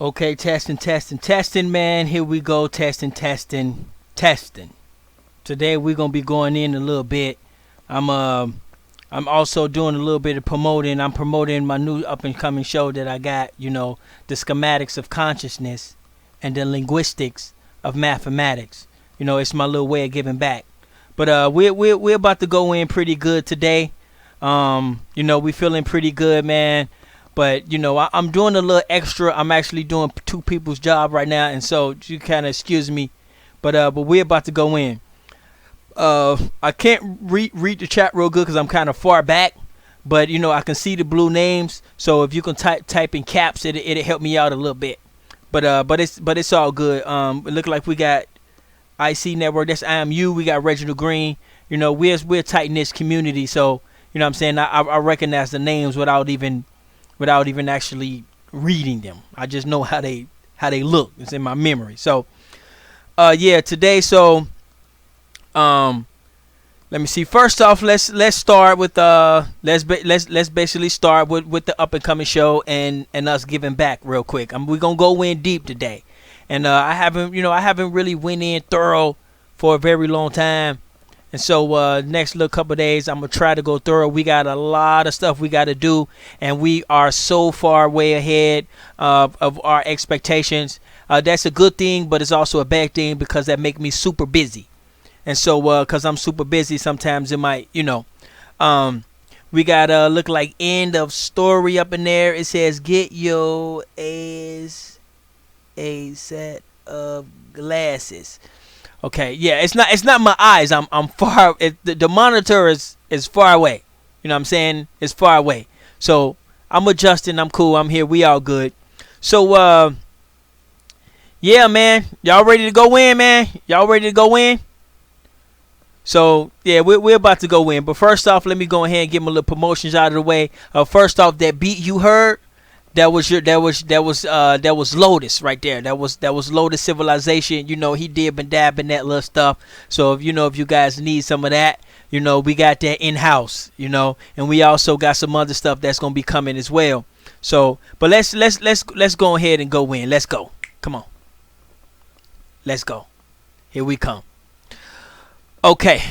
Okay, testing, man. Here we go, testing. Today we're gonna be going in a little bit. I'm uh, I'm also doing a little bit of promoting. I'm promoting my new up and coming show that I got. The schematics of consciousness and the linguistics of mathematics. It's my little way of giving back. But we're about to go in pretty good today. We feeling pretty good, man. But I'm doing a little extra. I'm actually doing two people's job right now, and so you kind of excuse me. But we're about to go in. I can't read the chat real good because I'm kind of far back. But I can see the blue names. So if you can type in caps, it'll help me out a little bit. But it's all good. It look like we got IC Network. That's IMU. We got Reginald Green. We're a tight knit community. So what I'm saying, I recognize the names without even actually reading them. I just know how they look. It's in my memory. So today, so let me see. First off, let's start with let's basically start with the up and coming show and us giving back real quick. We're gonna go in deep today, and I haven't really went in thorough for a very long time. And so next little couple of days, I'm going to try to go thorough. We got a lot of stuff we got to do, and we are so far way ahead of our expectations. That's a good thing, but it's also a bad thing because that make me super busy. And so because I'm super busy, sometimes it might, we got look like end of story up in there. It says, get your ass a set of glasses. Okay, yeah, it's not my eyes. I'm far. The monitor is far away. You know what I'm saying? It's far away. So I'm adjusting. I'm cool. I'm here. We all good. So yeah, man. Y'all ready to go in, man? Y'all ready to go in? So yeah, we're about to go in. But first off, let me go ahead and get my little promotions out of the way. First off, that beat you heard. That was Lotus right there. That was Lotus Civilization. He did been dabbing that little stuff. So if you guys need some of that, we got that in house. And we also got some other stuff that's gonna be coming as well. So, but let's go ahead and go in. Let's go. Come on. Let's go. Here we come. Okay.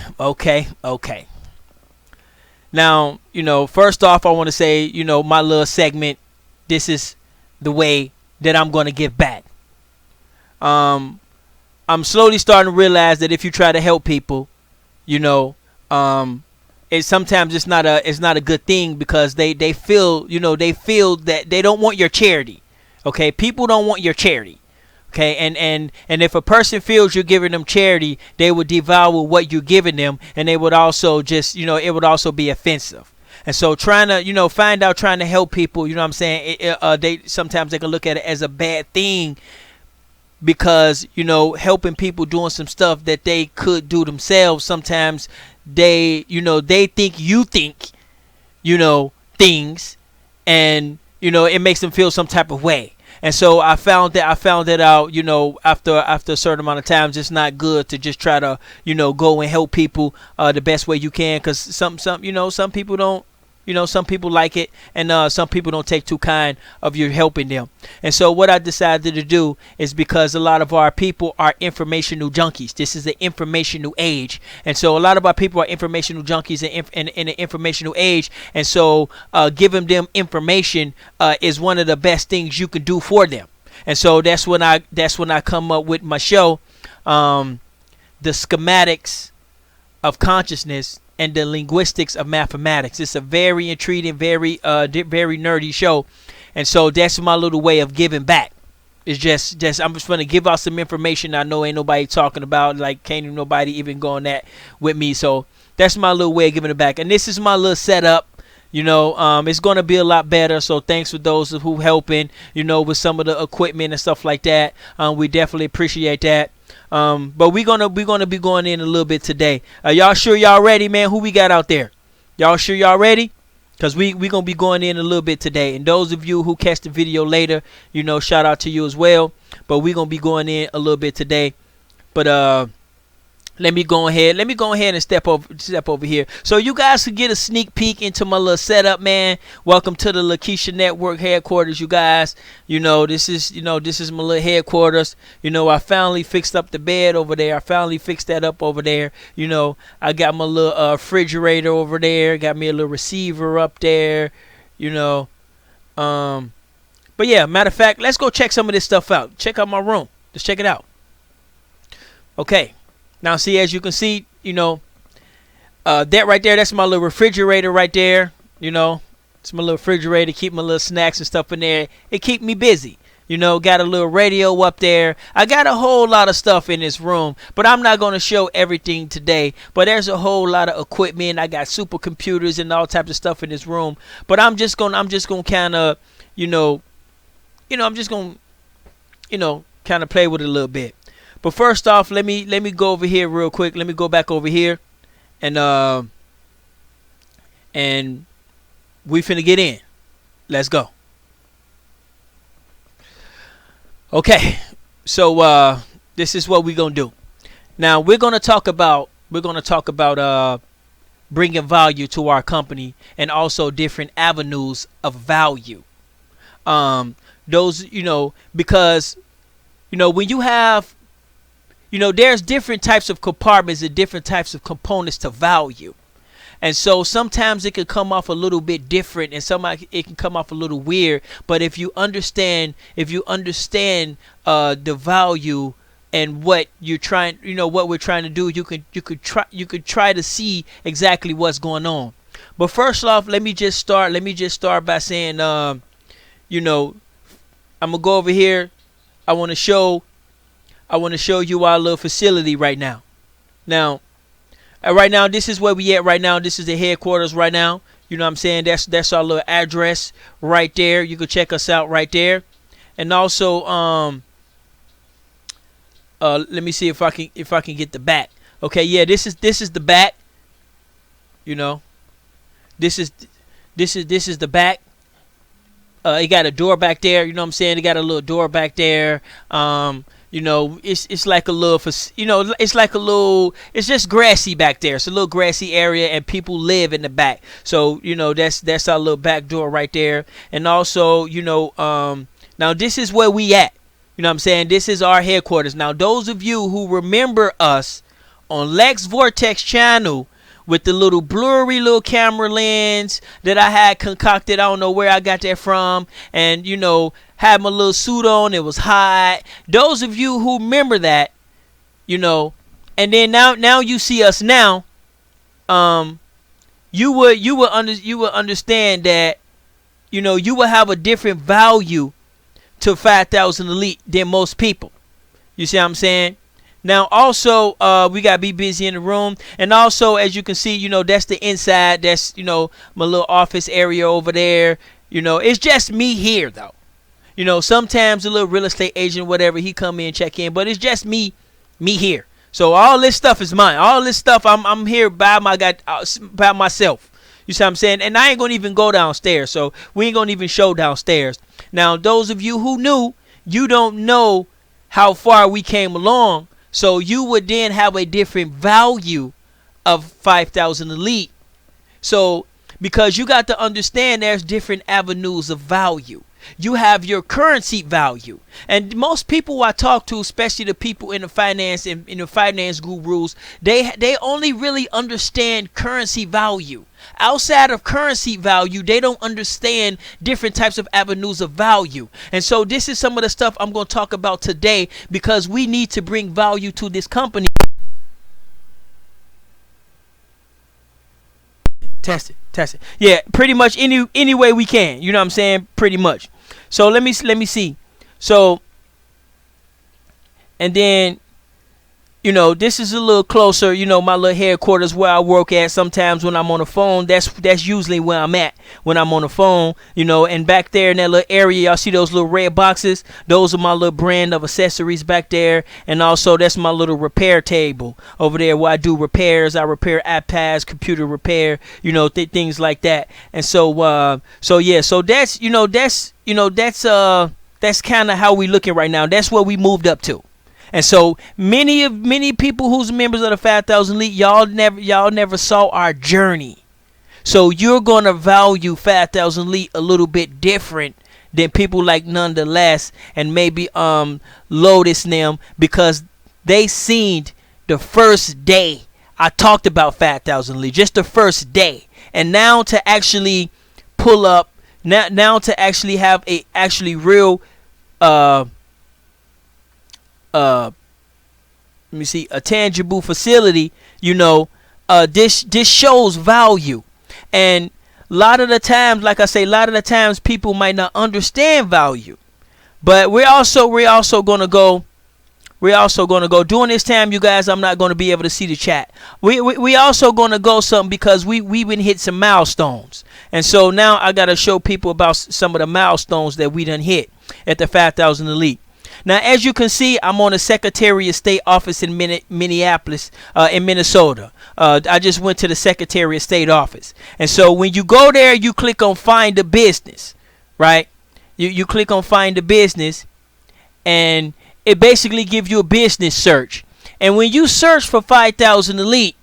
Now, first off, I want to say, my little segment. This is the way that I'm going to give back. I'm slowly starting to realize that if you try to help people, sometimes it's not a good thing because they feel that they don't want your charity. Okay, people don't want your charity. Okay, and if a person feels you're giving them charity, they would devour what you're giving them, and they would also it would also be offensive. And so trying to help people, what I'm saying, they sometimes they can look at it as a bad thing because, helping people doing some stuff that they could do themselves. Sometimes they think you think, things, and, it makes them feel some type of way. And so I found that out, after a certain amount of times. It's not good to just try to, go and help people the best way you can, because some people don't. Some people like it, and some people don't take too kind of you helping them. And so what I decided to do is, because a lot of our people are informational junkies. This is the informational age. And so a lot of our people are informational junkies in an informational age. And so giving them information is one of the best things you can do for them. And so that's when I come up with my show, the schematics of consciousness and the linguistics of mathematics. It's a very intriguing, very nerdy show, and so that's my little way of giving back. It's just I'm just gonna give out some information I know ain't nobody talking about, like can't even nobody even go on that with me. So that's my little way of giving it back, and this is my little setup. It's gonna be a lot better. So thanks for those who helping, with some of the equipment and stuff like that. We definitely appreciate that. But we're gonna be going in a little bit today. Y'all sure y'all ready, man? Who we got out there? Y'all sure y'all ready? Because we gonna be going in a little bit today. And those of you who catch the video later, shout out to you as well. But we gonna be going in a little bit today. But Let me go ahead and step over here so you guys can get a sneak peek into my little setup, man. Welcome to the LaKesha Network headquarters, you guys. This is my little headquarters. I finally fixed up the bed over there. I finally fixed that up over there. I got my little refrigerator over there. Got me a little receiver up there. But yeah, matter of fact, let's go check some of this stuff out. Check out my room. Let's check it out. Okay. Now, see, as you can see, that right there, that's my little refrigerator right there. It's my little refrigerator. Keep my little snacks and stuff in there. It keep me busy. Got a little radio up there. I got a whole lot of stuff in this room, but I'm not going to show everything today. But there's a whole lot of equipment. I got supercomputers and all types of stuff in this room. But I'm just going to kind of, I'm just going to, kind of play with it a little bit. But first off, let me go over here real quick. Let me go back over here, and we finna get in. Let's go. Okay, so this is what we're gonna do. Now we're gonna talk about bringing value to our company and also different avenues of value. Those because when you have there's different types of compartments and different types of components to value. And so sometimes it can come off a little bit different and sometimes it can come off a little weird. But if you understand the value and what you're trying, what we're trying to do, you could try to see exactly what's going on. But first off, let me just start by saying, I'm gonna go over here. I want to show you our little facility right now. Right now, this is where we at right now. This is the headquarters right now. You know what I'm saying? That's our little address right there. You can check us out right there. And also, let me see if I can get the back. Okay, yeah, this is the back. This is the back. It got a door back there. You know what I'm saying? It got a little door back there. It's like a little, it's just grassy back there. It's a little grassy area and people live in the back. So, that's our little back door right there. And also, now this is where we at. You know what I'm saying? This is our headquarters. Now, those of you who remember us on Lex Vortex channel with the little blurry little camera lens that I had concocted, I don't know where I got that from, and had my little suit on, it was hot. Those of you who remember that, and then now you see us now, you would understand that, you will have a different value to 5,000 Elite than most people. You see what I'm saying? Now also, we gotta be busy in the room, and also as you can see, that's the inside. That's my little office area over there. It's just me here though. Sometimes a little real estate agent, whatever, he come in, check in, but it's just me here. So all this stuff is mine. All this stuff, I'm here by myself. You see what I'm saying? And I ain't gonna even go downstairs. So we ain't gonna even show downstairs. Now, those of you who knew, you don't know how far we came along. So you would then have a different value of 5,000 Elite. So because you got to understand there's different avenues of value. You have your currency value, and most people I talk to, especially the people in the finance and in the finance gurus, they only really understand currency value. Outside of currency value, they don't understand different types of avenues of value. And so this is some of the stuff I'm going to talk about today, because we need to bring value to this company. Test it. Yeah, pretty much any way we can. You know what I'm saying? Pretty much. So let me see. So, and then, this is a little closer. My little headquarters where I work at. Sometimes when I'm on the phone, that's usually where I'm at when I'm on the phone. And back there in that little area, y'all see those little red boxes? Those are my little brand of accessories back there. And also that's my little repair table over there where I do repairs. I repair iPads, computer repair, things like that. And so yeah, so that's kind of how we looking right now. That's where we moved up to. And so many people who's members of the 5,000 Elite, y'all never saw our journey. So you're gonna value 5,000 Elite a little bit different than people like Nonetheless and maybe Lotus and them, because they seen the first day I talked about 5,000 Elite, just the first day. And now to actually pull up, now to actually have a actually real let me see, a tangible facility, this shows value. And a lot of the times, like I say, people might not understand value. But we're also gonna go during this time, you guys. I'm not gonna be able to see the chat. We also gonna go something, because we've been hit some milestones, and so now I gotta show people about some of the milestones that we done hit at the 5,000 Elite. Now, as you can see, I'm on the Secretary of State office in Minneapolis, in Minnesota. I just went to the Secretary of State office. And so when you go there, you click on Find a Business, right? You click on Find a Business, and it basically gives you a business search. And when you search for 5,000 Elite,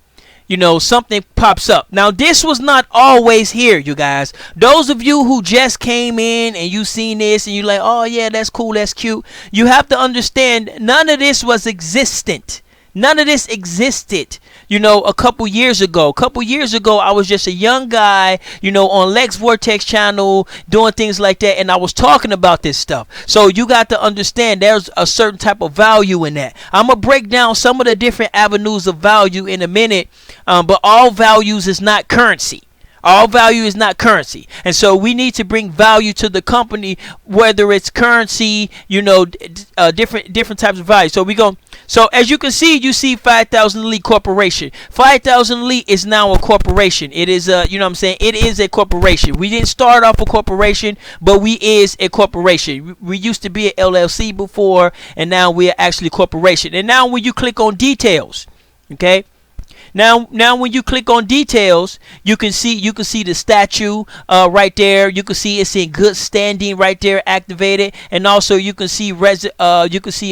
something pops up. Now, this was not always here, you guys. Those of you who just came in and you seen this and you like, oh yeah, that's cool, that's cute. You have to understand, none of this was existent. None of this existed, a couple years ago. I was just a young guy, on Lex Vortex channel, doing things like that, and I was talking about this stuff. So you got to understand, there's a certain type of value in that. I'm going to break down some of the different avenues of value in a minute, but all values is not currency. All value is not currency. And so we need to bring value to the company, whether it's currency, different types of value. So as you can see, you see 5,000 Elite Corporation. 5,000 Elite is now a corporation. It is it is a corporation. We didn't start off a corporation, but we is a corporation. We used to be an LLC before, and now we're actually a corporation. And now when you click on details, okay? Now when you click on details, you can see the statue right there. You can see it's in good standing right there, activated, and also you can see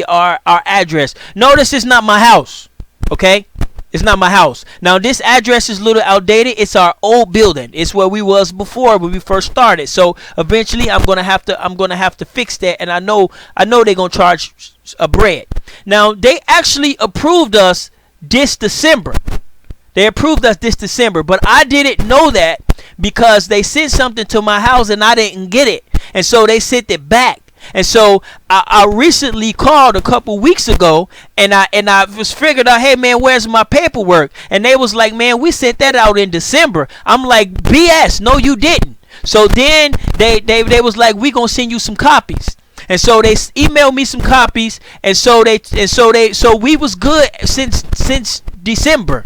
our address. Notice it's not my house, okay? It's not my house. Now this address is a little outdated. It's our old building. It's where we was before when we first started. So eventually I'm gonna have to fix that, and I know they're gonna charge a bread. Now they actually approved us this December. They approved us this December, but I didn't know that because they sent something to my house and I didn't get it. And so they sent it back. And so I recently called a couple weeks ago, and I was figured out, hey man, where's my paperwork? And they was like, man, we sent that out in December. I'm like, BS, no you didn't. So then they was like, we gonna send you some copies. And so they emailed me some copies, and so we was good since December.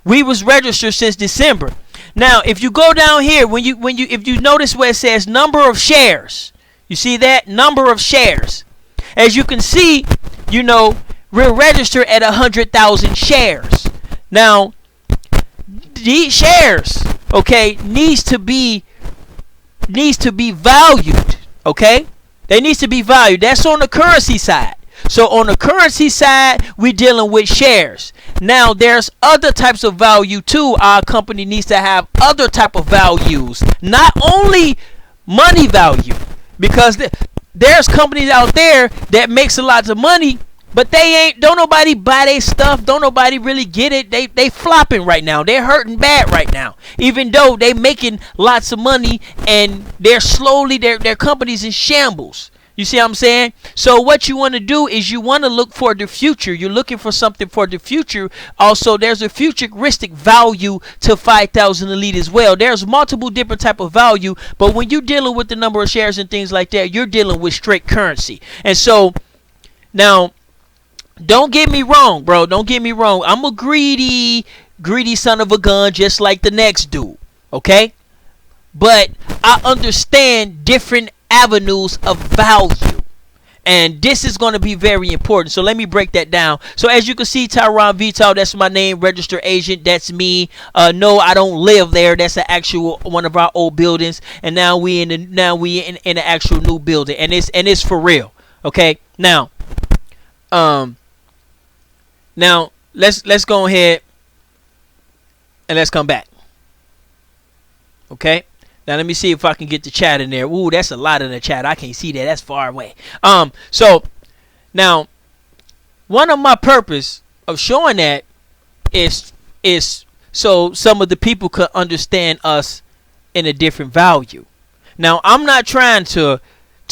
We was registered since December. Now, if you go down here, if you notice where it says number of shares, you see that number of shares. As you can see, we're registered at 100,000 shares. Now, these shares, okay, needs to be valued, okay? They needs to be valued. That's on the currency side. So on the currency side, we're dealing with shares. Now there's other types of value too. Our company needs to have other type of values, not only money value, because there's companies out there that makes a lot of money, but don't nobody buy their stuff. Don't nobody really get it. They flopping right now. They're hurting bad right now. Even though they making lots of money, and their company's in shambles. You see what I'm saying? So what you want to do is you want to look for the future. You're looking for something for the future. Also, there's a futuristic value to 5,000 Elite as well. There's multiple different type of value, but when you're dealing with the number of shares and things like that, you're dealing with straight currency. And so now, don't get me wrong, bro. Don't get me wrong. I'm a greedy son of a gun, just like the next dude. Okay? But I understand different avenues of value, and this is going to be very important. So let me break that down. So as you can see, Tyron Vital, that's my name, registered agent, that's me. No, I don't live there. That's an actual one of our old buildings, and now we in an actual new building, and it's for real. Okay, now Now let's go ahead and let's come back. Okay. Now let me see if I can get the chat in there. Ooh, that's a lot in the chat. I can't see that. That's far away. So now one of my purpose of showing that is so some of the people could understand us in a different value. Now I'm not trying to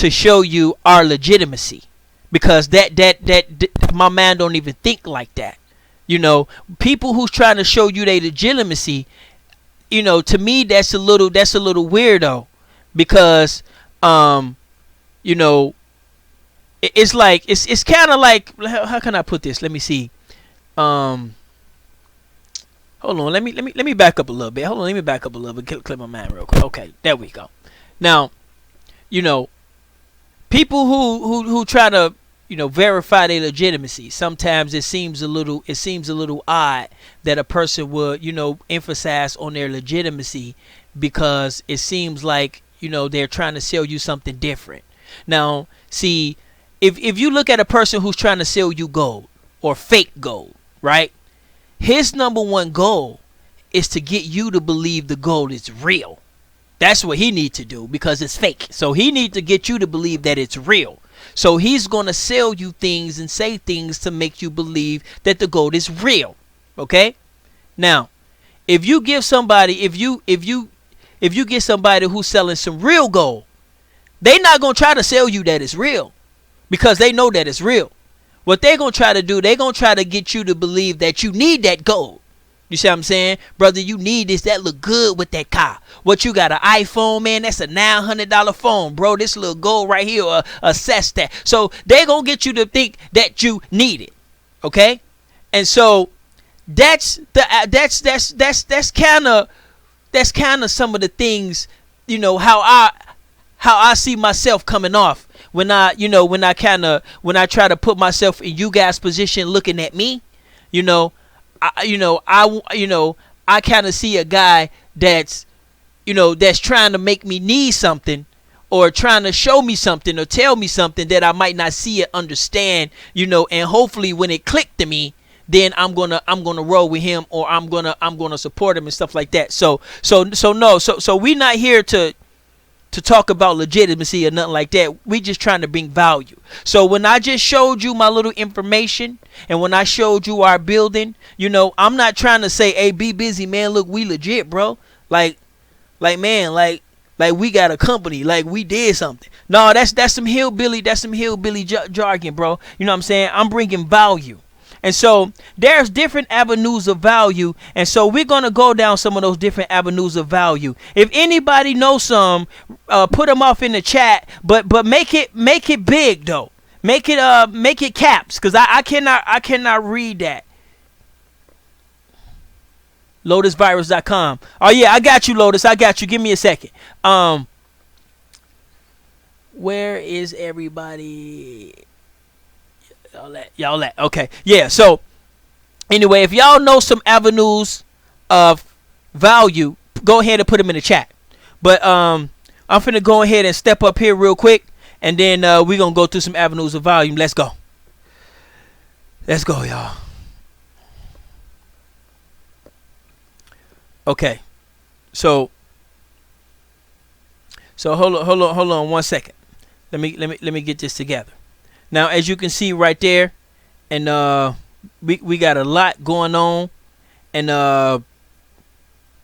show you our legitimacy, because that my man don't even think like that. You know, people who's trying to show you their legitimacy, you know, to me that's a little weirdo, because you know, it's like it's kind of like, how can I put this? Let me see. Hold on, let me back up a little bit. Hold on, let me back up a little bit. Clip my mind real quick. Okay, there we go. Now, you know, people who try to, you know, verify their legitimacy, sometimes it seems a little odd that a person would, you know, emphasize on their legitimacy, because it seems like, you know, they're trying to sell you something different. Now, see, if you look at a person who's trying to sell you gold or fake gold, right? His number one goal is to get you to believe the gold is real. That's what he needs to do, because it's fake. So he needs to get you to believe that it's real. So he's going to sell you things and say things to make you believe that the gold is real. Okay? Now, if you give somebody, if you get somebody who's selling some real gold, they're not going to try to sell you that it's real, because they know that it's real. What they're going to try to do, they're going to try to get you to believe that you need that gold. You see what I'm saying? Brother, you need this. That look good with that car. What, you got an iPhone, man? That's a $900 phone, bro. This little gold right here, assess that. So they're going to get you to think that you need it. Okay? And so that's kind of some of the things, you know, how I see myself coming off when I try to put myself in you guys' position looking at me. You know, I kind of see a guy that's trying to make me need something, or trying to show me something or tell me something that I might not see or understand, you know, and hopefully when it clicked to me, then I'm gonna roll with him, or I'm gonna support him and stuff like that. So we not here to talk about legitimacy or nothing like that. We just trying to bring value. So when I just showed you my little information, and when I showed you our building, you know, I'm not trying to say, hey, be busy, man, look, we legit, bro. Like man, like we got a company, like we did something. No, that's some hillbilly jargon, bro. You know what I'm saying? I'm bringing value. And so there's different avenues of value, and so we're going to go down some of those different avenues of value. If anybody knows some, put them off in the chat, but make it big though. Make it caps, cuz I cannot read that. LotusVirus.com. Oh yeah, I got you, Lotus. I got you. Give me a second. Where is everybody? Y'all at okay, yeah. So anyway, if y'all know some avenues of value, go ahead and put them in the chat. But I'm finna go ahead and step up here real quick, and then we're gonna go through some avenues of value. Let's go, y'all. Okay, so hold on 1 second. Let me get this together. Now, as you can see right there, and we got a lot going on, and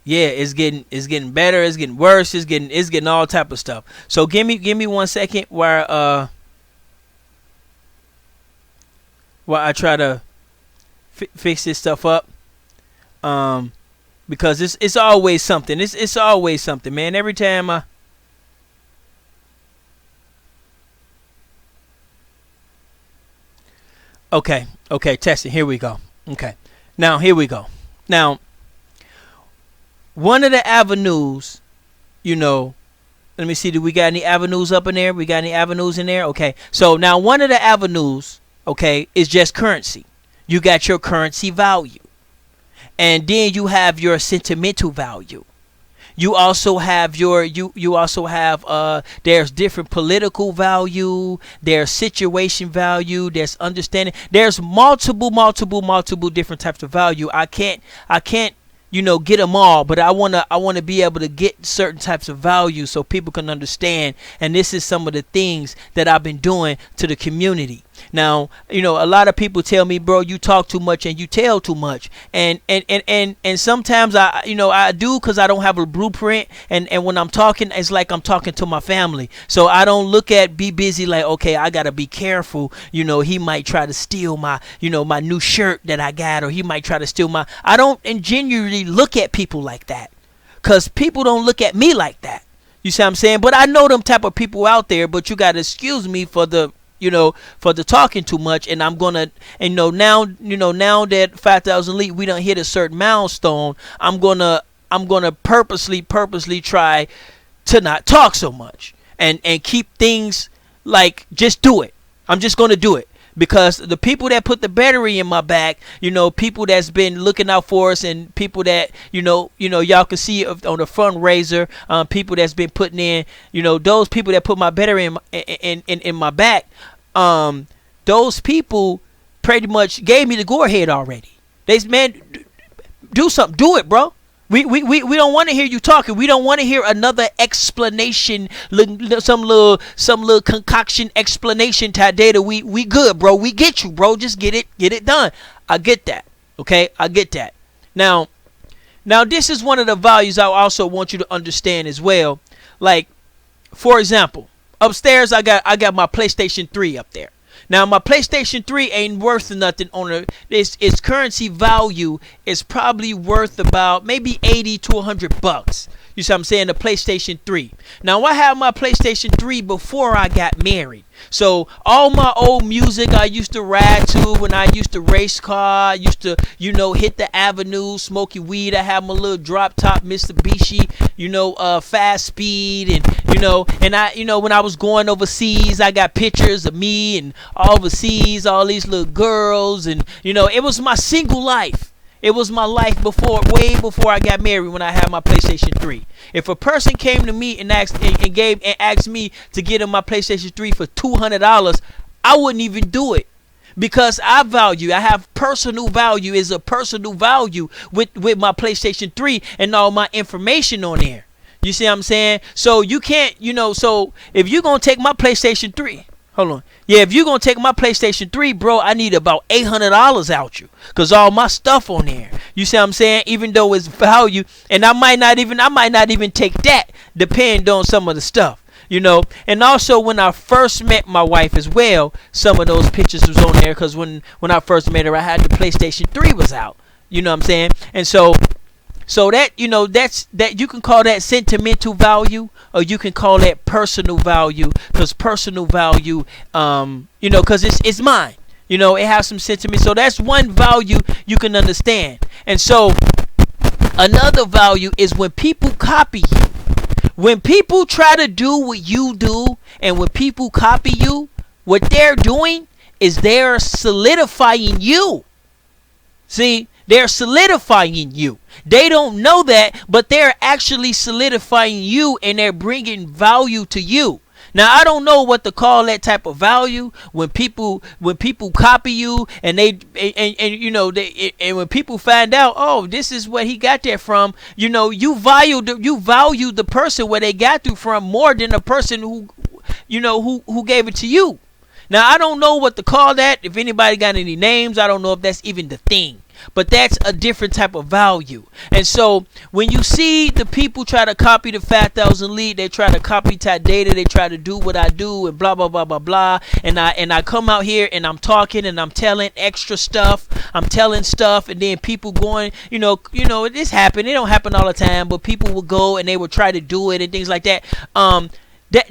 yeah, it's getting better, it's getting worse, it's getting all type of stuff. So give me 1 second while I try to fix this stuff up, because it's always something. It's always something, man. Every time I Okay, testing. Here we go. Okay. Now, here we go. Now, one of the avenues, you know, let me see, do we got any avenues up in there? We got any avenues in there? Okay. So, now one of the avenues, okay, is just currency. You got your currency value. And then you have your sentimental value. You also have you also have there's different political value, there's situation value, there's understanding, there's multiple different types of value. I can't get them all, but I want to be able to get certain types of value so people can understand. And this is some of the things that I've been doing to the community. Now, a lot of people tell me, bro, you talk too much and you tell too much, and sometimes I do, because I don't have a blueprint, and when I'm talking, it's like I'm talking to my family. So I don't be busy like, okay, I gotta be careful. He might try to steal my my new shirt that I got, or he might try to steal my. I don't genuinely look at people like that, because people don't look at me like that. You see what I'm saying? But I know them type of people out there. But you gotta excuse me for the talking too much. And I'm gonna, now that 5,000 Elite, we done hit a certain milestone, I'm gonna purposely try to not talk so much, and keep things like, just do it. I'm just gonna do it, because the people that put the battery in my back, people that's been looking out for us, and people that y'all can see on the fundraiser, people that's been putting in, those people that put my battery in my back, those people pretty much gave me the go ahead already. They said, man, do something, do it, bro. We don't want to hear you talking. We don't want to hear another explanation, some little concoction explanation type data. We good, bro. We get you, bro. Just get it done. I get that. Okay, I get that. Now this is one of the values I also want you to understand as well. Like, for example, upstairs I got my PlayStation 3 up there. Now my PlayStation 3 ain't worth nothing on its currency value is probably worth about maybe $80 to $100. You see what I'm saying? The PlayStation 3. Now I had my PlayStation 3 before I got married. So all my old music I used to ride to when I used to race car, I used to, hit the avenue, smoking weed. I had my little drop top Mitsubishi, fast speed, and I, when I was going overseas, I got pictures of me and overseas, all these little girls, and it was my single life. It was my life way before I got married, when I had my PlayStation 3. If a person came to me and asked me to get him my PlayStation 3 for $200, I wouldn't even do it, because I have personal value. Is a personal value with my PlayStation 3 and all my information on there. You see what I'm saying? So you can't, so if you're going to take my PlayStation 3, hold on. Yeah, if you're going to take my PlayStation 3, bro, I need about $800 out you, because all my stuff on there. You see what I'm saying? Even though it's value, and I might not even take that, depending on some of the stuff. And also when I first met my wife as well, some of those pictures was on there, because when I first met her, I had the PlayStation 3 was out. You know what I'm saying? And so that, that you can call that sentimental value, or you can call that personal value, because personal value, because it's mine. It has some sentiment. So that's one value you can understand. And so another value is when people copy you. When people try to do what you do, and when people copy you, what they're doing is they're solidifying you. See? They're solidifying you. They don't know that, but they're actually solidifying you, and they're bringing value to you. Now, I don't know what to call that type of value when people copy you, and and when people find out, oh, this is what he got that from. You value the person where they got it from more than the person who gave it to you. Now, I don't know what to call that. If anybody got any names, I don't know if that's even the thing. But that's a different type of value. And so when you see the people try to copy the 5,000 Lead, they try to copy type data, they try to do what I do, and blah blah blah blah blah. And I come out here and I'm talking and I'm telling extra stuff. I'm telling stuff, and then people going, this happened. It don't happen all the time, but people will go and they will try to do it and things like that.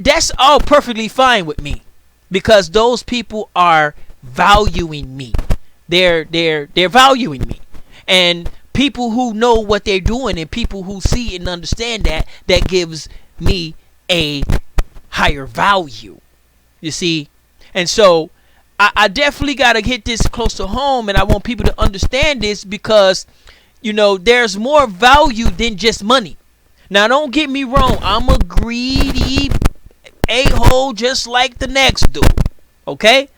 That's all perfectly fine with me, because those people are valuing me. They're valuing me, and people who know what they're doing, and people who see and understand that gives me a higher value. You see, and so I definitely gotta hit this close to home, and I want people to understand this, because there's more value than just money. Now, don't get me wrong. I'm a greedy a-hole just like the next dude. Okay?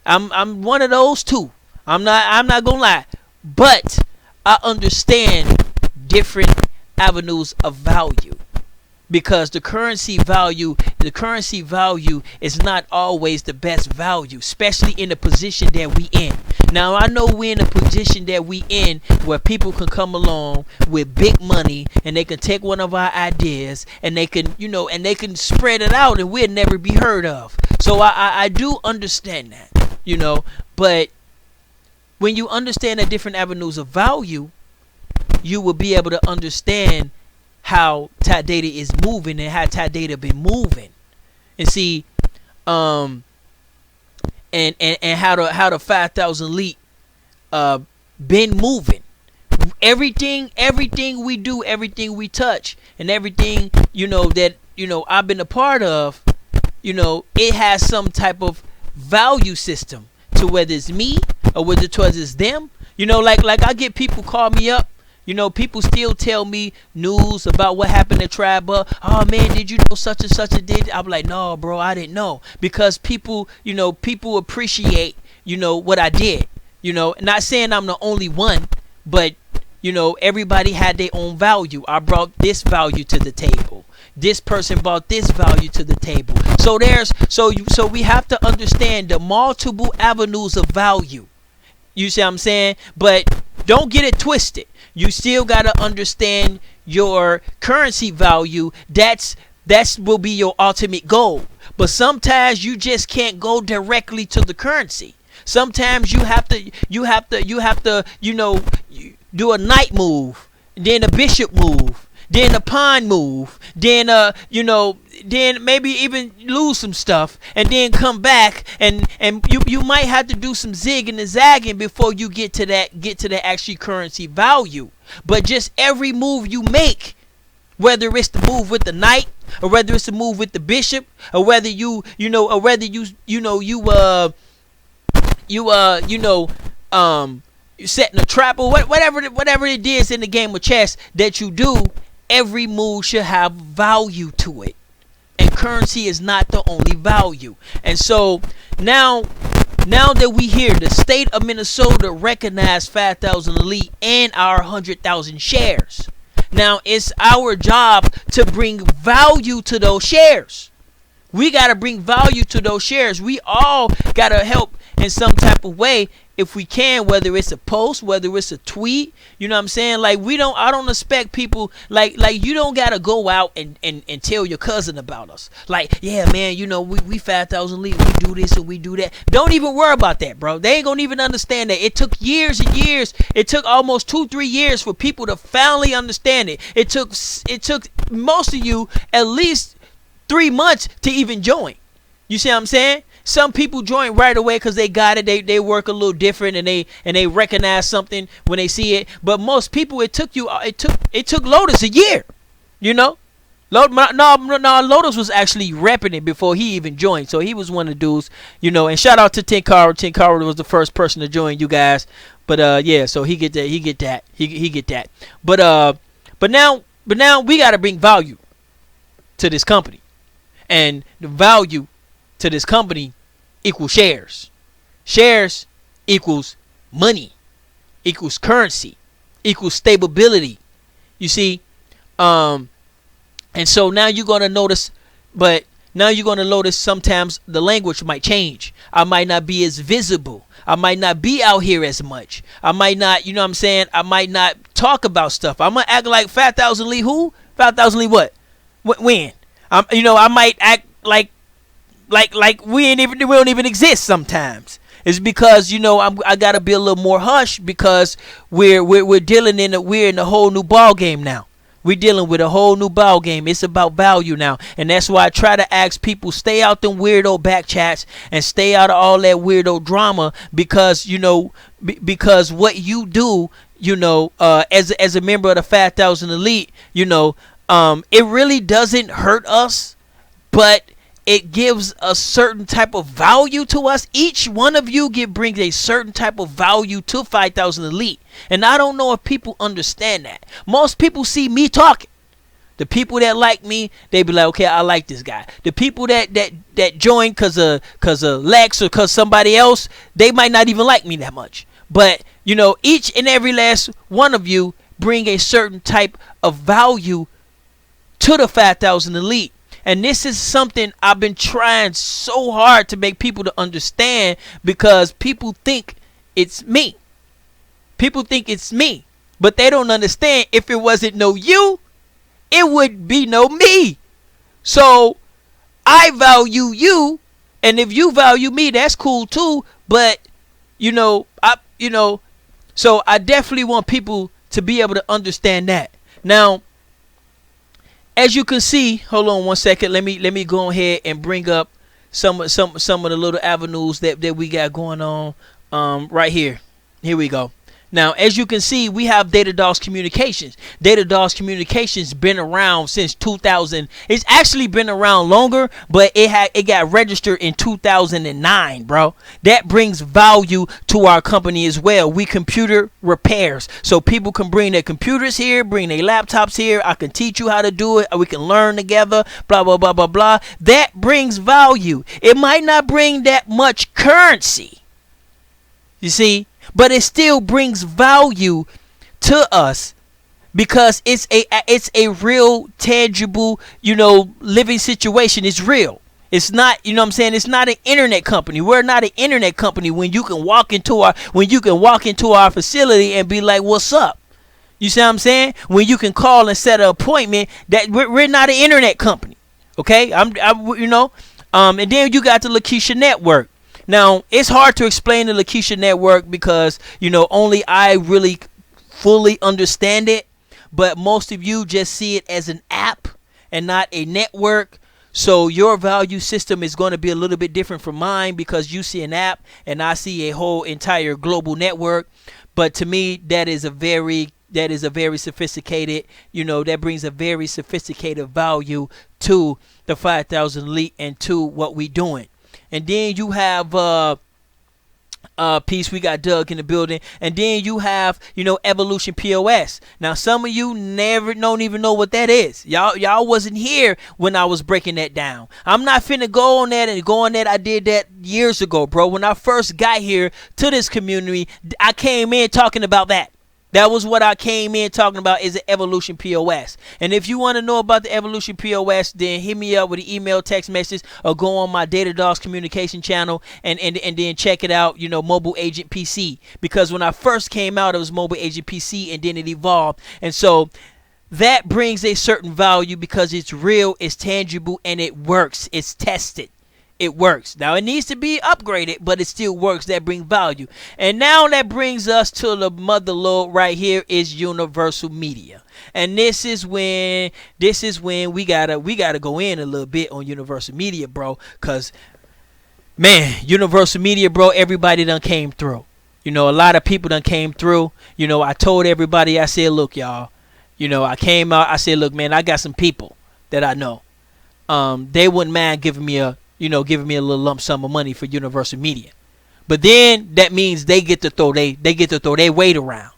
I'm one of those too. I'm not gonna lie. But I understand different avenues of value, because the currency value is not always the best value, especially in the position that we in. Now, I know we're in a position that we in where people can come along with big money and they can take one of our ideas and they can, and they can spread it out and we'll never be heard of. So I do understand that, but when you understand the different avenues of value, you will be able to understand how Tap Data is moving and how Tap Data been moving, and see, and how the 5,000 Elite been moving. Everything we do, everything we touch, and everything that I've been a part of, it has some type of value system to whether it's me or whether it's them. Like I get people call me up. People still tell me news about what happened at Tribe. Oh man, did you know such and such a did? I'm like, no, bro, I didn't know, because people appreciate, what I did. Not saying I'm the only one, but everybody had their own value. I brought this value to the table. This person brought this value to the table. So we have to understand the multiple avenues of value. You see what I'm saying? But don't get it twisted. You still got to understand your currency value. That will be your ultimate goal. But sometimes you just can't go directly to the currency. Sometimes you have to do a knight move, then a bishop move, then a pawn move, then then maybe even lose some stuff and then come back, and you might have to do some zigging and zagging before you get to that actual currency value. But just every move you make, whether it's the move with the knight or whether it's the move with the bishop, or whether you setting a trap, or whatever it is in the game of chess that you do, every move should have value to it. And currency is not the only value. And so now that we hear the state of Minnesota recognize 5,000 Elite and our 100,000 shares, now it's our job to bring value to those shares. We got to bring value to those shares. We all got to help in some type of way if we can, whether it's a post, whether it's a tweet. You know what I'm saying? Like, I don't expect people, like you don't got to go out and tell your cousin about us. Like, yeah, man, we 5,000 Elite, we do this and we do that. Don't even worry about that, bro. They ain't going to even understand that. It took years and years. It took almost 2-3 years for people to finally understand it. It took most of you at least 3 months to even join. You see what I'm saying? Some people join right away because they got it. They work a little different and they recognize something when they see it. But most people, it took Lotus a year. Lotus was actually repping it before he even joined. So he was one of the dudes. And shout out to Tinkara. Tinkara was the first person to join you guys. But yeah, so he get that. But now we got to bring value to this company, and the value to this company equals shares. Shares equals money, equals currency, equals stability. You see, and so now you're gonna notice, sometimes the language might change. I might not be as visible. I might not be out here as much. I might not, I might not talk about stuff. I'm gonna act like 5,000 Elite who? 5,000 Elite what? When? I might act like we don't even exist sometimes. It's because I gotta be a little more hush, because we're in a whole new ball game now. We're dealing with a whole new ball game. It's about value now, and that's why I try to ask people, stay out them weirdo back chats and stay out of all that weirdo drama, because because what you do, as a member of the 5,000 Elite, it really doesn't hurt us, but it gives a certain type of value to us. Each one of you brings a certain type of value to 5,000 Elite. And I don't know if people understand that. Most people see me talking. The people that like me, they be like, okay, I like this guy. The people that join cause of Lex or cause somebody else, they might not even like me that much. But each and every last one of you bring a certain type of value to the 5,000 Elite. And this is something I've been trying so hard to make people to understand, because people think it's me. People think it's me, but they don't understand. If it wasn't no you, it would be no me. So I value you, and if you value me, that's cool too. But so I definitely want people to be able to understand that. Now, as you can see, hold on one second. Let me go ahead and bring up some of the little avenues that we got going on right here. Here we go. Now, as you can see, we have Data Dogs Communications. Data Dogs Communications been around since 2000. It's actually been around longer, but it got registered in 2009, bro. That brings value to our company as well. We computer repairs, so people can bring their computers here, bring their laptops here. I can teach you how to do it. We can learn together. Blah blah blah blah blah. That brings value. It might not bring that much currency, you see, but it still brings value to us, because it's a real tangible, living situation. It's real. It's not, what I'm saying, it's not an internet company. We're not an internet company when you can walk into our facility and be like, "What's up?" You see what I'm saying? When you can call and set an appointment. That we're not an internet company. Okay? And then you got the LaKesha Network. Now, it's hard to explain the LaKesha Network because, only I really fully understand it. But most of you just see it as an app and not a network. So your value system is going to be a little bit different from mine, because you see an app and I see a whole entire global network. But to me, that is a very sophisticated, that brings a very sophisticated value to the 5,000 Elite and to what we doing. And then you have Peace, we got Doug in the building. And then you have, Evolution POS. Now, some of you don't even know what that is. Y'all wasn't here when I was breaking that down. I'm not finna go on that. I did that years ago, bro. When I first got here to this community, I came in talking about that. That was what I came in talking about, is the Evolution POS. And if you want to know about the Evolution POS, then hit me up with an email, text message, or go on my Data Dogs Communication channel and then check it out, Mobile Agent PC. Because when I first came out, it was Mobile Agent PC, and then it evolved. And so that brings a certain value because it's real, it's tangible, and it works. It's tested. It works. Now, it needs to be upgraded, but it still works. That brings value. And now that brings us to the mother lode right here, is Universal Media. And this is when we gotta go in a little bit on Universal Media, bro. Cause man, Universal Media, bro, everybody done came through. A lot of people done came through. I told everybody, I said, look, y'all, I came out, I said, look, man, I got some people that I know. They wouldn't mind giving me a little lump sum of money for Universal Media. But then that means they get to throw their weight around.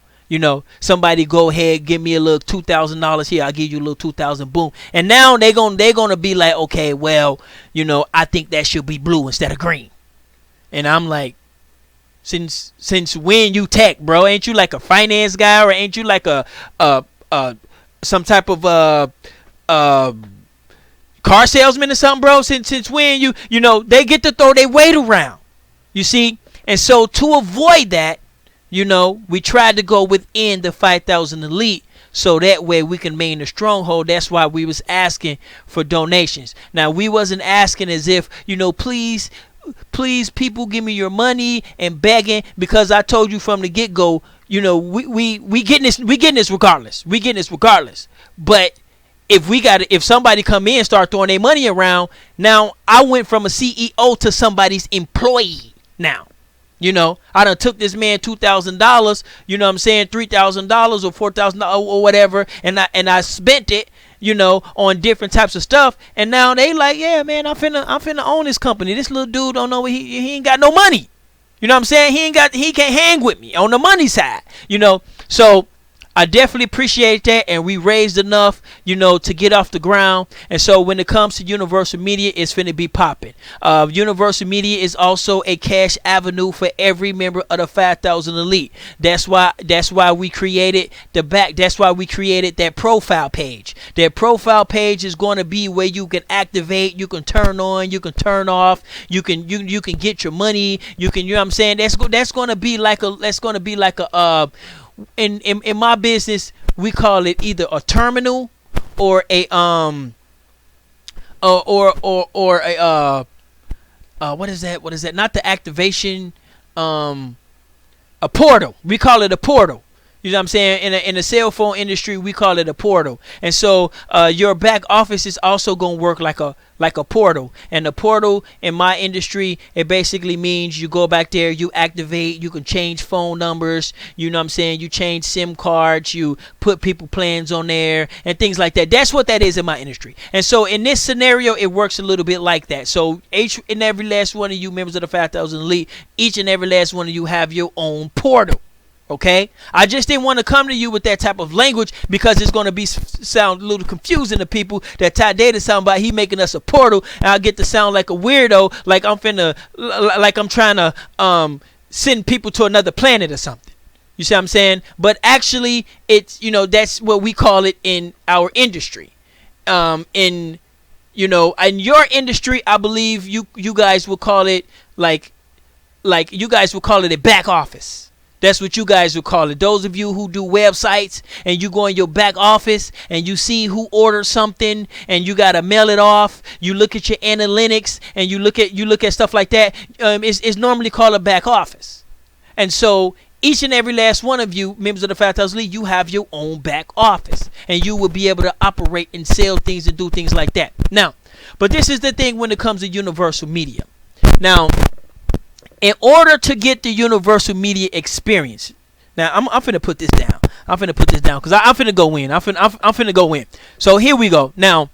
Somebody go ahead, give me a little $2,000 here, I'll give you a little 2,000, boom. And now they're gonna be like, okay, well, I think that should be blue instead of green. And I'm like, since when you tech, bro? Ain't you like a finance guy, or ain't you like a some type of car salesman or something, bro? Since when they get to throw their weight around, you see? And so to avoid that, we tried to go within the 5,000 Elite, so that way we can maintain a stronghold. That's why we was asking for donations. Now, we wasn't asking as if, please people give me your money and begging, because I told you from the get-go, we getting this regardless. We getting this regardless. But if somebody come in and start throwing their money around, now I went from a CEO to somebody's employee now. I done took this man $2,000, what I'm saying, $3,000 or $4,000 or whatever, and I spent it, on different types of stuff, and now they like, yeah, man, I'm finna own this company. This little dude don't know, he ain't got no money. You know what I'm saying? He can't hang with me on the money side. So I definitely appreciate that, and we raised enough, to get off the ground. And so when it comes to Universal Media, it's finna be popping. Universal Media is also a cash avenue for every member of the 5,000 Elite. That's why we created the back. That's why we created that profile page. That profile page is going to be where you can activate, you can turn on, you can turn off, you can get your money. You can, you know what I'm saying? That's going to be like a in my business, we call it either a terminal or a or a what is that, not the activation, a portal. We call it a portal. You know what I'm saying? In the cell phone industry, we call it a portal. And so your back office is also going to work like a portal. And the portal in my industry, it basically means you go back there, you activate, you can change phone numbers, you know what I'm saying? You change SIM cards, you put people plans on there and things like that. That's what that is in my industry. And so in this scenario, it works a little bit like that. So each and every last one of you members of the 5,000 Elite, each and every last one of you have your own portal. Okay, I just didn't want to come to you with that type of language because it's going to sound a little confusing to people. That Ty Data sound about he making us a portal, and I get to sound like a weirdo, like I'm trying to send people to another planet or something. You see what I'm saying? But actually, it's that's what we call it in our industry. In your industry, I believe you guys will call it like you guys will call it a back office. That's what you guys would call it. Those of you who do websites and you go in your back office and you see who ordered something and you gotta mail it off. You look at your analytics and you look at stuff like that. It's normally called a back office. And so each and every last one of you members of the 5,000 Elite, you have your own back office and you will be able to operate and sell things and do things like that. Now, but this is the thing when it comes to Universal Media. Now, in order to get the Universal Media experience, now I'm finna put this down. I'm finna put this down because I'm finna go in. I'm finna go in. So here we go. Now,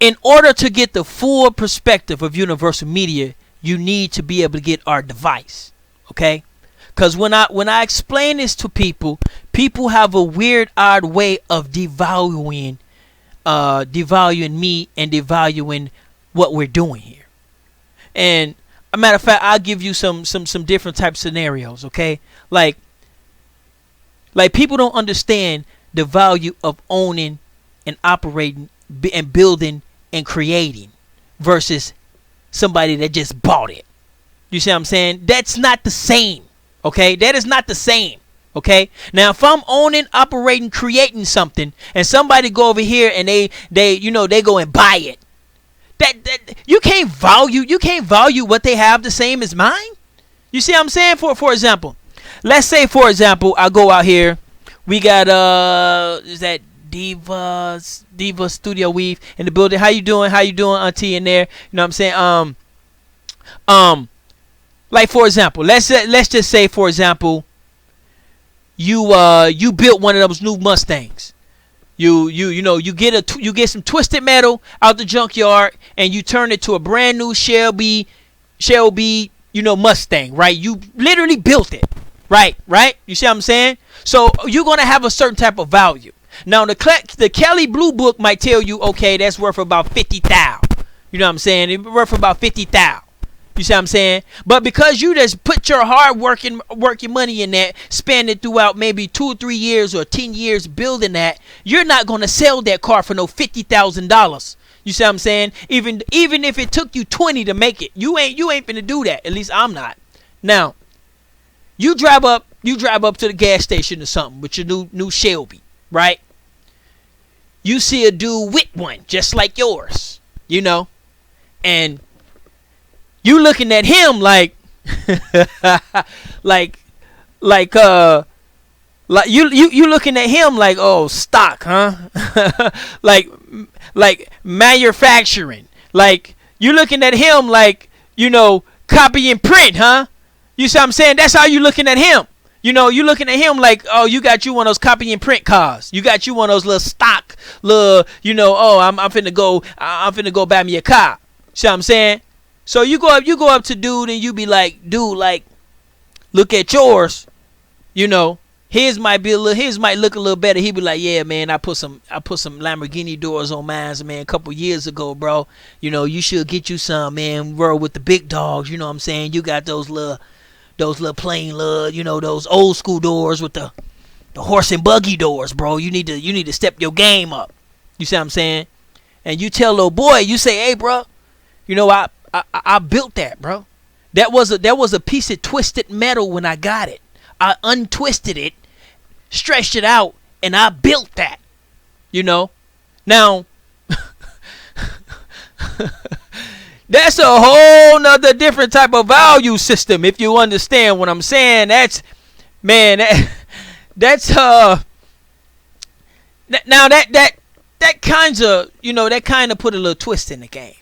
in order to get the full perspective of Universal Media, you need to be able to get our device. Okay? Because when I explain this to people, people have a weird, odd way of devaluing me and devaluing what we're doing here. And a matter of fact, I'll give you some different type scenarios, okay? Like people don't understand the value of owning and operating and building and creating versus somebody that just bought it. You see what I'm saying? That's not the same, okay? That is not the same, okay? Now, if I'm owning, operating, creating something, and somebody go over here and they go and buy it, that you can't value what they have the same as mine. You see what I'm saying? For example, let's say for example I go out here, we got is that Diva Studio Weave in the building. How you doing auntie in there? You know what I'm saying? Like for example, let's just say for example you built one of those new Mustangs. You get some Twisted Metal out the junkyard and you turn it to a brand new Shelby Mustang, right? You literally built it, right? You see what I'm saying? So you're gonna have a certain type of value. Now the Kelly Blue Book might tell you, okay, that's worth about 50,000. You know what I'm saying? It's worth about 50,000. You see what I'm saying? But because you just put your hard working money in that, spend it throughout maybe 2 or 3 years or 10 years building that, you're not gonna sell that car for no $50,000. You see what I'm saying? Even if it took you 20 to make it, you ain't finna do that. At least I'm not. Now, you drive up to the gas station or something with your new Shelby, right? You see a dude with one just like yours, and you looking at him like you looking at him like, oh, stock, huh? like manufacturing. Like you looking at him like, copy and print, huh? You see what I'm saying? That's how you looking at him. You looking at him like, oh, you got you one of those copy and print cars. You got you one of those little stock, oh, I'm finna go buy me a car. See what I'm saying? So you go up to dude and you be like, dude, like, look at yours. He His might look a little better. He be like, yeah, man, I put some Lamborghini doors on mine, man, a couple years ago, bro. You know, you should get you some, man. Roll with the big dogs. You know what I'm saying? You got those little plain little, you know, those old school doors with the horse and buggy doors, bro. You need to step your game up. You see what I'm saying? And you tell little boy, you say, hey, bro, you know, I built that, bro. That was a piece of twisted metal when I got it. I untwisted it, stretched it out, and I built that. You know? Now, that's a whole nother different type of value system, if you understand what I'm saying. That's now that kind of put a little twist in the game.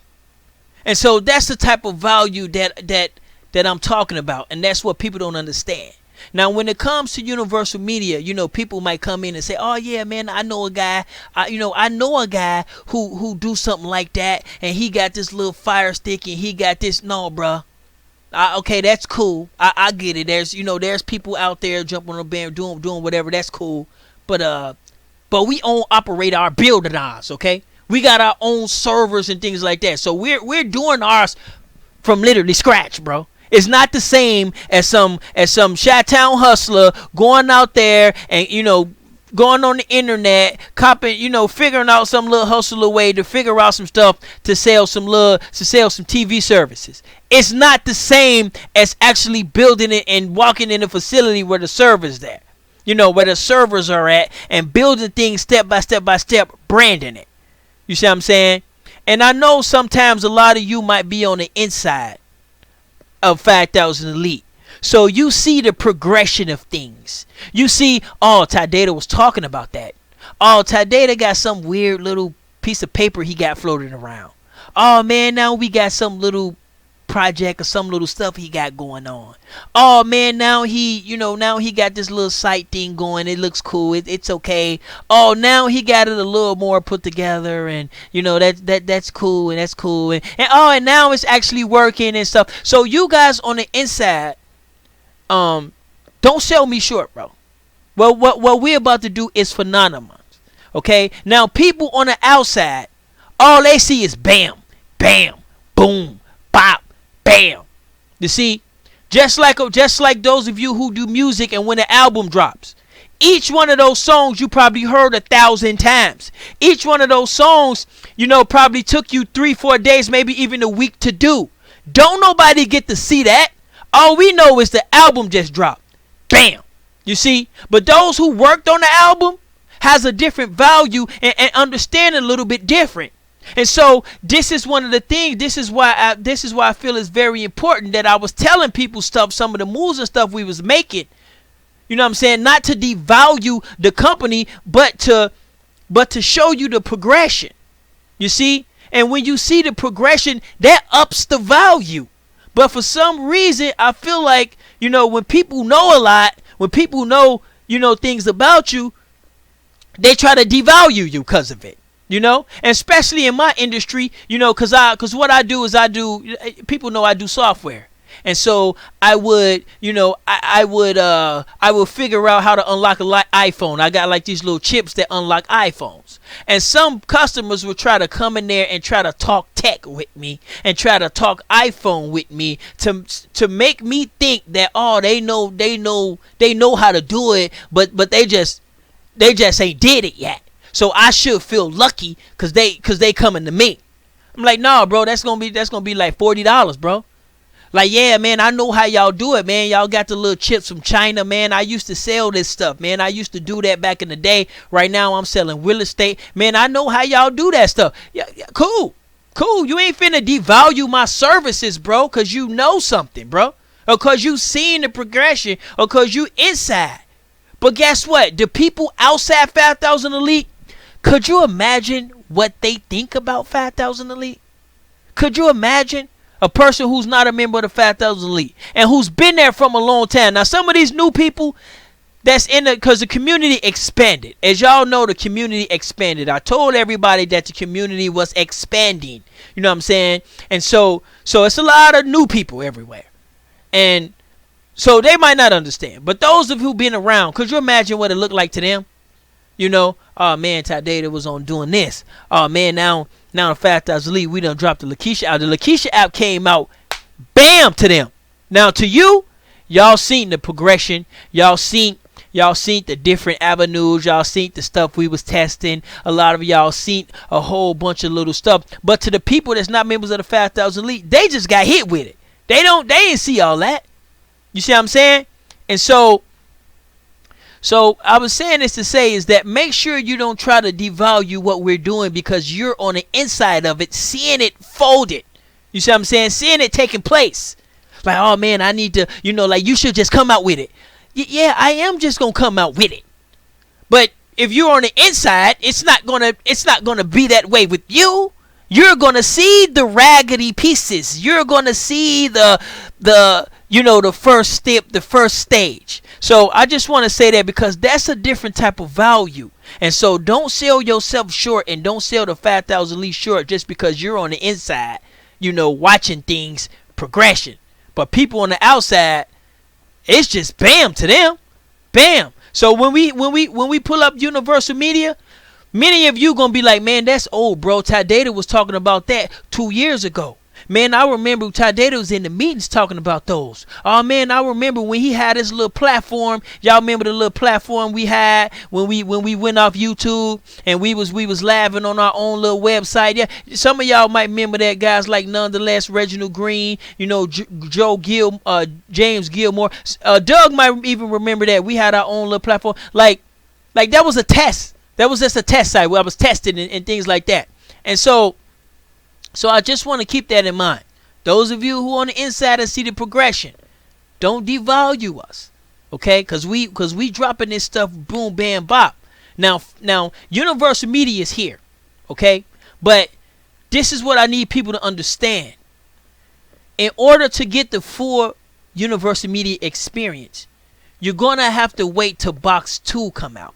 And so that's the type of value that I'm talking about, and that's what people don't understand. Now, when it comes to universal media, you know, people might come in and say, "Oh yeah, man, I know a guy. I know a guy who do something like that, and he got this little fire stick, and he got this." No, bruh. Okay, that's cool. I get it. There's people out there jumping on the band, doing whatever. That's cool. But we operate our building ours. Okay, we got our own servers and things like that. So we're doing ours from literally scratch, bro. It's not the same as some Chi-Town hustler going out there and, you know, going on the internet, copying, you know, figuring out some little hustler way to figure out some stuff to sell some TV services. It's not the same as actually building it and walking in a facility where the server's there. You know, where the servers are at, and building things step by step, branding it. You see what I'm saying? And I know sometimes a lot of you might be on the inside of 5,000 Elite. So you see the progression of things. You see, oh, Ty Data was talking about that. Oh, Ty Data got some weird little piece of paper he got floating around. Oh, man, now we got some little project or some little stuff he got going on. Oh, man, now he got this little site thing going. It looks cool. It's okay. Oh, now he got it a little more put together, and you know that's cool, and that's cool, and now it's actually working and stuff. So you guys on the inside, don't sell me short, bro. Well, what we're about to do is phenomenal. Okay? Now people on the outside, all they see is bam, bam, boom, bop, bam. You see, just like those of you who do music, and when the album drops, each one of those songs you probably heard 1,000 times. Each one of those songs, you know, probably took you 3-4 days, maybe even a week to do. Don't nobody get to see that. All we know is the album just dropped. Bam. You see? But those who worked on the album has a different value and understand a little bit different. And so this is one of the things. This is why I feel it's very important that I was telling people stuff, some of the moves and stuff we was making. You know what I'm saying? Not to devalue the company, but to show you the progression. You see? And when you see the progression, that ups the value. But for some reason, I feel like, you know, when people know a lot, when people know, you know, things about you, they try to devalue you because of it. You know, and especially in my industry, you know, because what I do is people know I do software. And so I would, you know, I would figure out how to unlock a iPhone. I got like these little chips that unlock iPhones. And some customers would try to come in there and try to talk tech with me and try to talk iPhone with me to make me think that, oh, they know how to do it, but they just ain't did it yet. So I should feel lucky because they coming to me. I'm like, nah, bro, that's gonna be like $40, bro. Like, yeah, man, I know how y'all do it, man. Y'all got the little chips from China, man. I used to sell this stuff, man. I used to do that back in the day. Right now I'm selling real estate. Man, I know how y'all do that stuff. Yeah, cool. You ain't finna devalue my services, bro, because you know something, bro. Or because you seen the progression, or because you inside. But guess what? The people outside 5,000 Elite, could you imagine what they think about 5,000 Elite? Could you imagine a person who's not a member of the 5,000 Elite and who's been there from a long time? Now, some of these new people that's in it because the community expanded. As y'all know, the community expanded. I told everybody that the community was expanding. You know what I'm saying? And so it's a lot of new people everywhere. And So they might not understand. But those of you who've been around, could you imagine what it looked like to them? You know, oh man, Ty Data was on doing this. Oh man, now the 5,000 Elite, we done dropped the LaKesha out. The LaKesha app came out, bam, to them. Now to you, y'all seen the progression. Y'all seen the different avenues. Y'all seen the stuff we was testing. A lot of y'all seen a whole bunch of little stuff. But to the people that's not members of the 5,000 Elite, they just got hit with it. They didn't see all that. You see what I'm saying? And so I was saying this to say is that make sure you don't try to devalue what we're doing because you're on the inside of it, seeing it folded. You see what I'm saying? Seeing it taking place. Like, oh man, I need to, like you should just come out with it. Yeah, I am just gonna come out with it. But if you're on the inside, it's not gonna be that way with you. You're gonna see the raggedy pieces. You're gonna see the first step, the first stage. So I just want to say that because that's a different type of value. And so don't sell yourself short and don't sell the 5,000 Elite short just because you're on the inside, watching things progression. But people on the outside, it's just bam to them. Bam. So when we pull up Universal Media, many of you gonna be like, man, that's old, bro. Ty Data was talking about that 2 years ago. Man, I remember Ty Data was in the meetings talking about those. Oh man, I remember when he had his little platform. Y'all remember the little platform we had when we went off YouTube and we was laughing on our own little website. Yeah, some of y'all might remember that, guys like Nonetheless, Reginald Green, Joe Gill, James Gilmore. Doug might even remember that we had our own little platform. Like that was a test. That was just a test site where I was testing and things like that. And so I just want to keep that in mind. Those of you who on the inside and see the progression, don't devalue us, okay? Because we dropping this stuff, boom, bam, bop. Now, Universal Media is here, okay? But this is what I need people to understand. In order to get the full Universal Media experience, you're gonna have to wait till Box 2 come out.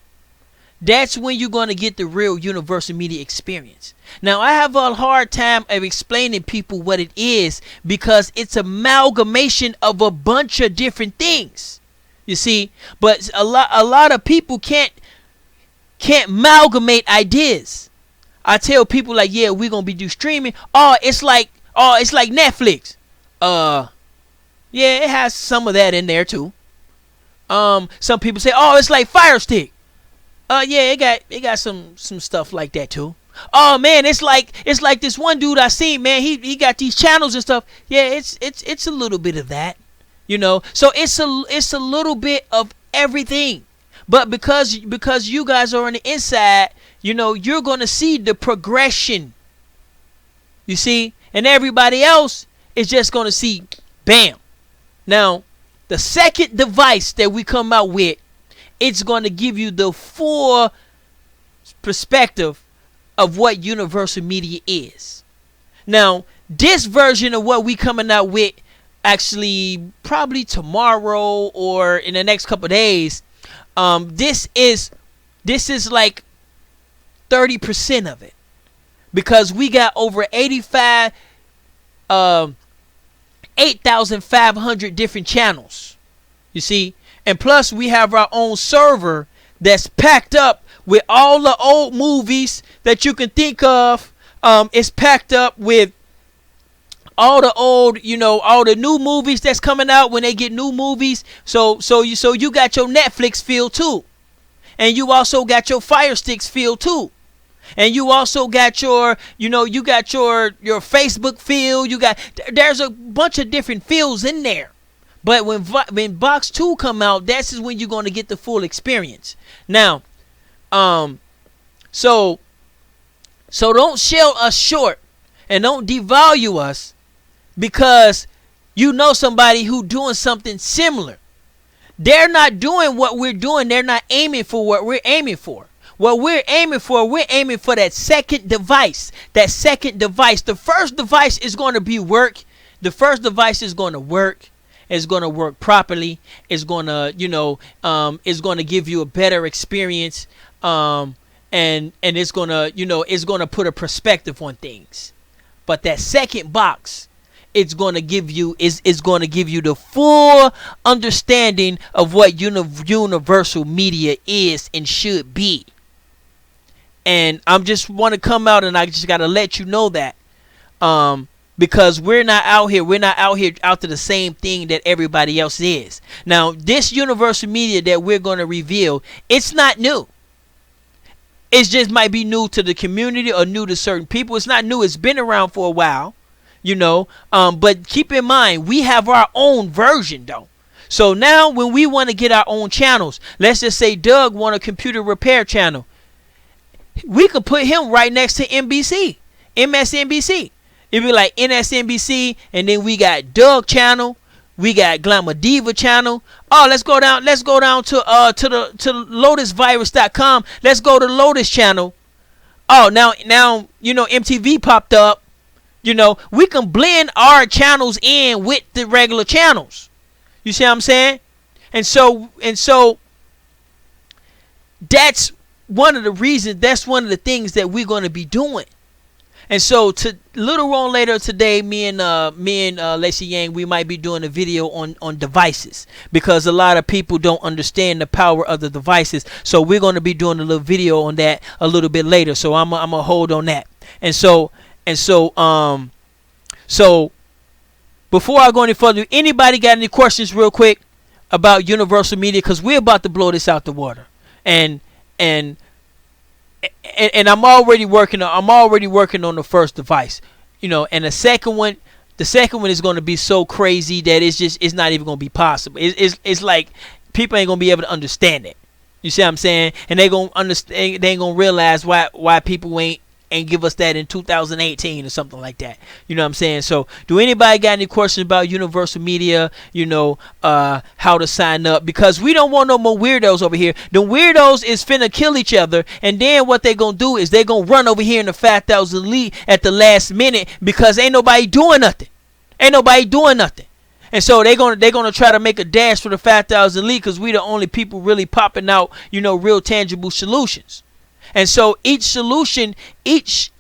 That's when you're going to get the real Universal Media experience. Now, I have a hard time of explaining people what it is because it's amalgamation of a bunch of different things. You see, but a lot of people can't amalgamate ideas. I tell people like, yeah, we're going to do streaming. It's like Netflix. Yeah, it has some of that in there too. Some people say, it's like Fire Stick. Yeah, it got some stuff like that too. Oh man, it's like this one dude I seen, man. He got these channels and stuff. Yeah, it's a little bit of that, So it's a little bit of everything. But because you guys are on the inside, you're gonna see the progression. You see, and everybody else is just gonna see, bam. Now, the second device that we come out with, it's going to give you the full perspective of what Universal Media is. Now, this version of what we coming out with, actually probably tomorrow or in the next couple of days, this is like 30% of it, because we got over 8,500 different channels. You see. And plus, we have our own server that's packed up with all the old movies that you can think of. It's packed up with all the old, all the new movies that's coming out when they get new movies. So you got your Netflix feel too, and you also got your Fire Sticks feel too, and you also got your, you got your Facebook feel. There's a bunch of different feels in there. But when Box 2 come out, that's is when you're going to get the full experience. Now, so don't sell us short and don't devalue us because somebody who doing something similar. They're not doing what we're doing. They're not aiming for what we're aiming for. What we're aiming for that second device. That second device. The first device is going to be work. The first device is going to work. It's going to work properly. It's going to, it's going to give you a better experience. And it's going to, it's going to put a perspective on things. But that second box it's going to give you is going to give you the full understanding of what universal media is and should be. And I'm just want to come out and I just got to let you know that, because we're not out here after the same thing that everybody else is. Now, this universal media that we're going to reveal, it's not new. It just might be new to the community or new to certain people. It's not new. It's been around for a while, but keep in mind, we have our own version though. So now when we want to get our own channels, let's just say Doug want a computer repair channel. We could put him right next to MSNBC. It'd be like NSNBC, and then we got Doug channel, we got Glamour Diva channel. Oh, let's go down to lotusvirus.com. Let's go to Lotus channel. Oh, now MTV popped up. We can blend our channels in with the regular channels. You see what I'm saying? And so that's one of the reasons, that's one of the things that we're going to be doing. And so little on later today, me and LaKesha Yang, we might be doing a video on devices, because a lot of people don't understand the power of the devices. So we're going to be doing a little video on that a little bit later. So I'm gonna hold on that. And so before I go any further, anybody got any questions real quick about universal media? Because we're about to blow this out the water. And I'm already working on the first device, and the second one is going to be so crazy that it's not even going to be possible. It's like people ain't going to be able to understand it. You see what I'm saying? And they ain't going to realize why people ain't give us that in 2018 or something like that. You know what I'm saying? So do anybody got any questions about universal media, how to sign up? Because we don't want no more weirdos over here. The weirdos is finna kill each other, and then what they gonna do is they gonna run over here in the 5,000 Elite at the last minute, because ain't nobody doing nothing. And so they're gonna try to make a dash for the 5,000 Elite, because we the only people really popping out, real tangible solutions. And so each solution is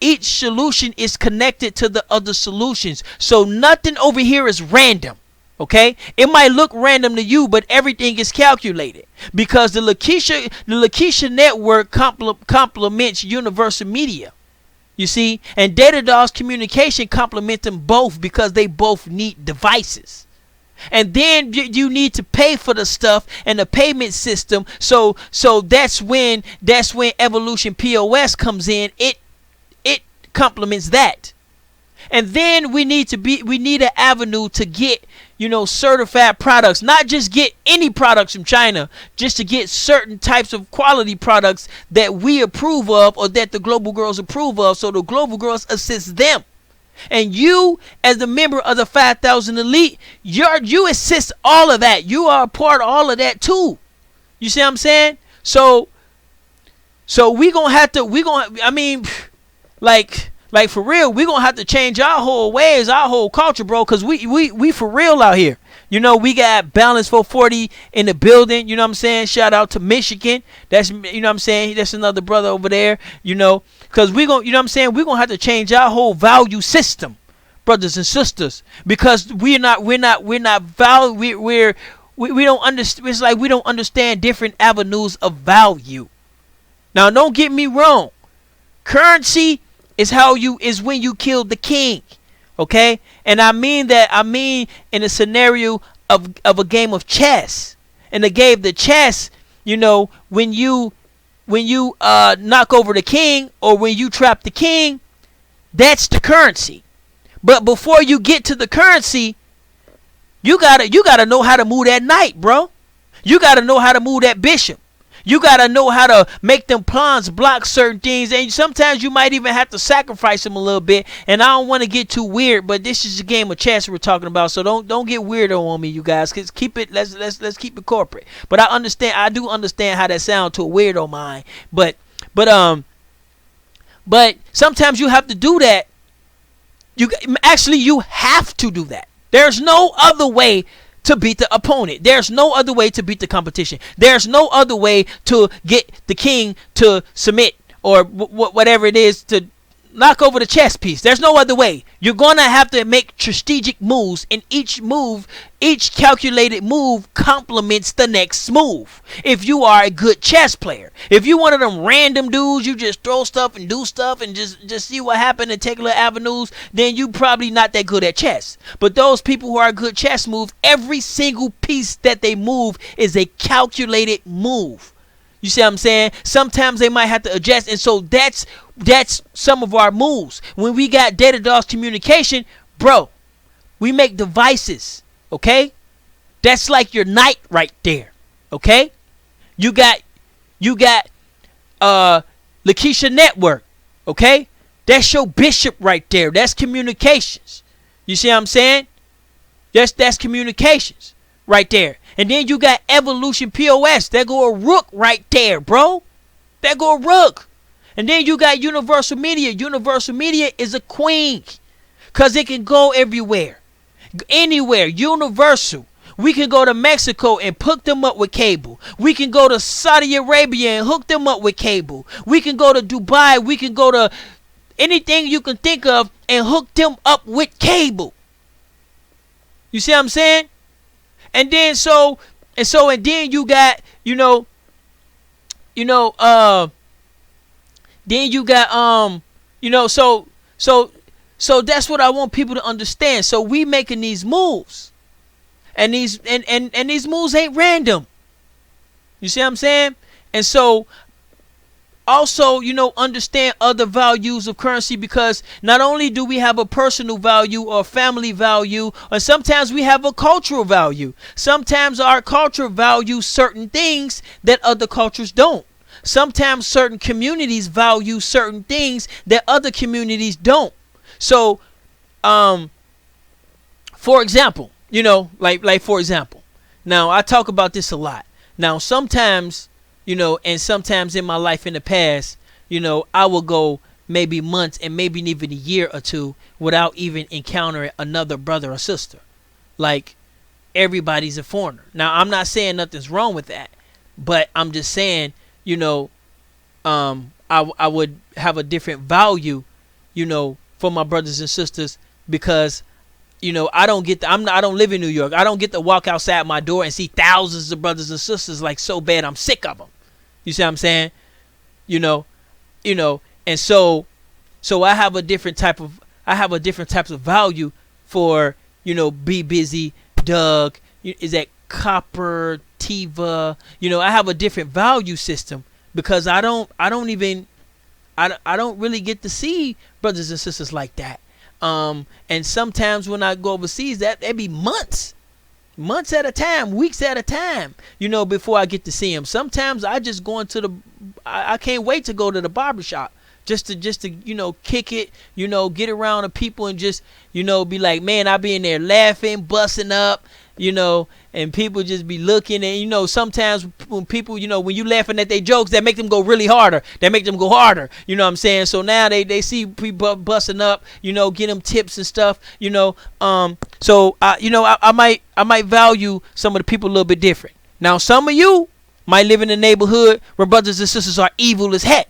connected to the other solutions. So nothing over here is random. Okay? It might look random to you, but everything is calculated, because the LaKesha network complements universal media. You see? And Datadog's communication complement them both, because they both need devices. And then you need to pay for the stuff and the payment system. So that's when Evolution POS comes in. It complements that. And then we need an avenue to get, certified products, not just get any products from China, just to get certain types of quality products that we approve of, or that the Global Girls approve of, so the Global Girls assist them. And you, as a member of the 5,000 Elite, you assist all of that. You are a part of all of that too. You see what I'm saying? So we gonna have to, like for real, we gonna have to change our whole ways, our whole culture, bro. Cause we for real out here. We got Balance 440 in the building. You know what I'm saying? Shout out to Michigan. That's, you know what I'm saying? That's another brother over there. Cause we gonna, you know what I'm saying? We gonna have to change our whole value system, brothers and sisters, because we don't understand. It's like we don't understand different avenues of value. Now, don't get me wrong. Currency is when you kill the king. Okay? And I mean in a scenario of a game of chess. And the game of chess, when you knock over the king, or when you trap the king, that's the currency. But before you get to the currency, you gotta know how to move that knight, bro. You gotta know how to move that bishop. You gotta know how to make them pawns block certain things, and sometimes you might even have to sacrifice them a little bit. And I don't want to get too weird, but this is a game of chess we're talking about, so don't get weirdo on me, you guys. Cause let's keep it corporate. But I do understand how that sounds to a weirdo mind. But sometimes you have to do that. You have to do that. There's no other way to beat the opponent. There's no other way to beat the competition. There's no other way to get the king to submit, or whatever it is, to knock over the chess piece. There's no other way. You're going to have to make strategic moves, and each calculated move complements the next move. If you are a good chess player, if you one of them random dudes, you just throw stuff and do stuff and just see what happens and take little avenues, then you probably not that good at chess. But those people who are good chess moves, every single piece that they move is a calculated move. You see what I'm saying? Sometimes they might have to adjust, and so that's some of our moves. When we got data DOS communication, bro, we make devices, okay? That's like your knight right there, okay? You got LaKesha Network, okay? That's your bishop right there. That's communications. You see what I'm saying? That's communications right there. And then you got Evolution POS. There go a rook right there, bro. There go a rook. And then you got Universal Media. Universal Media is a queen, because it can go everywhere. Anywhere. Universal. We can go to Mexico and hook them up with cable. We can go to Saudi Arabia and hook them up with cable. We can go to Dubai. We can go to anything you can think of and hook them up with cable. You see what I'm saying? And then and then you got, then you got so that's what I want people to understand. So we making these moves. And these moves ain't random. You see what I'm saying? And so also, understand other values of currency, because not only do we have a personal value or family value, or sometimes we have a cultural value. Sometimes our culture values certain things that other cultures don't. Sometimes certain communities value certain things that other communities don't. So, for example, like for example, now I talk about this a lot. Now, sometimes, and sometimes in my life in the past, I will go maybe months and maybe even a year or two without even encountering another brother or sister. Like, everybody's a foreigner. Now, I'm not saying nothing's wrong with that, but I'm just saying, I would have a different value, for my brothers and sisters, because I don't live in New York. I don't get to walk outside my door and see thousands of brothers and sisters like so bad I'm sick of them. You see what I'm saying? And so I have a different type of value for, Be Busy, Doug, is that Copper, Tiva, I have a different value system, because I don't really get to see brothers and sisters like that. And sometimes when I go overseas, that be months at a time, weeks at a time, before I get to see them. Sometimes I just go into I can't wait to go to the barbershop just to kick it, get around the people and just, be like, man, I be in there laughing, busting up, and people just be looking. And, sometimes when people, when you laughing at their jokes, that make them go really harder. That make them go harder. You know what I'm saying? So now they see people busting up, get them tips and stuff, So, I might value some of the people a little bit different. Now, some of you might live in a neighborhood where brothers and sisters are evil as heck.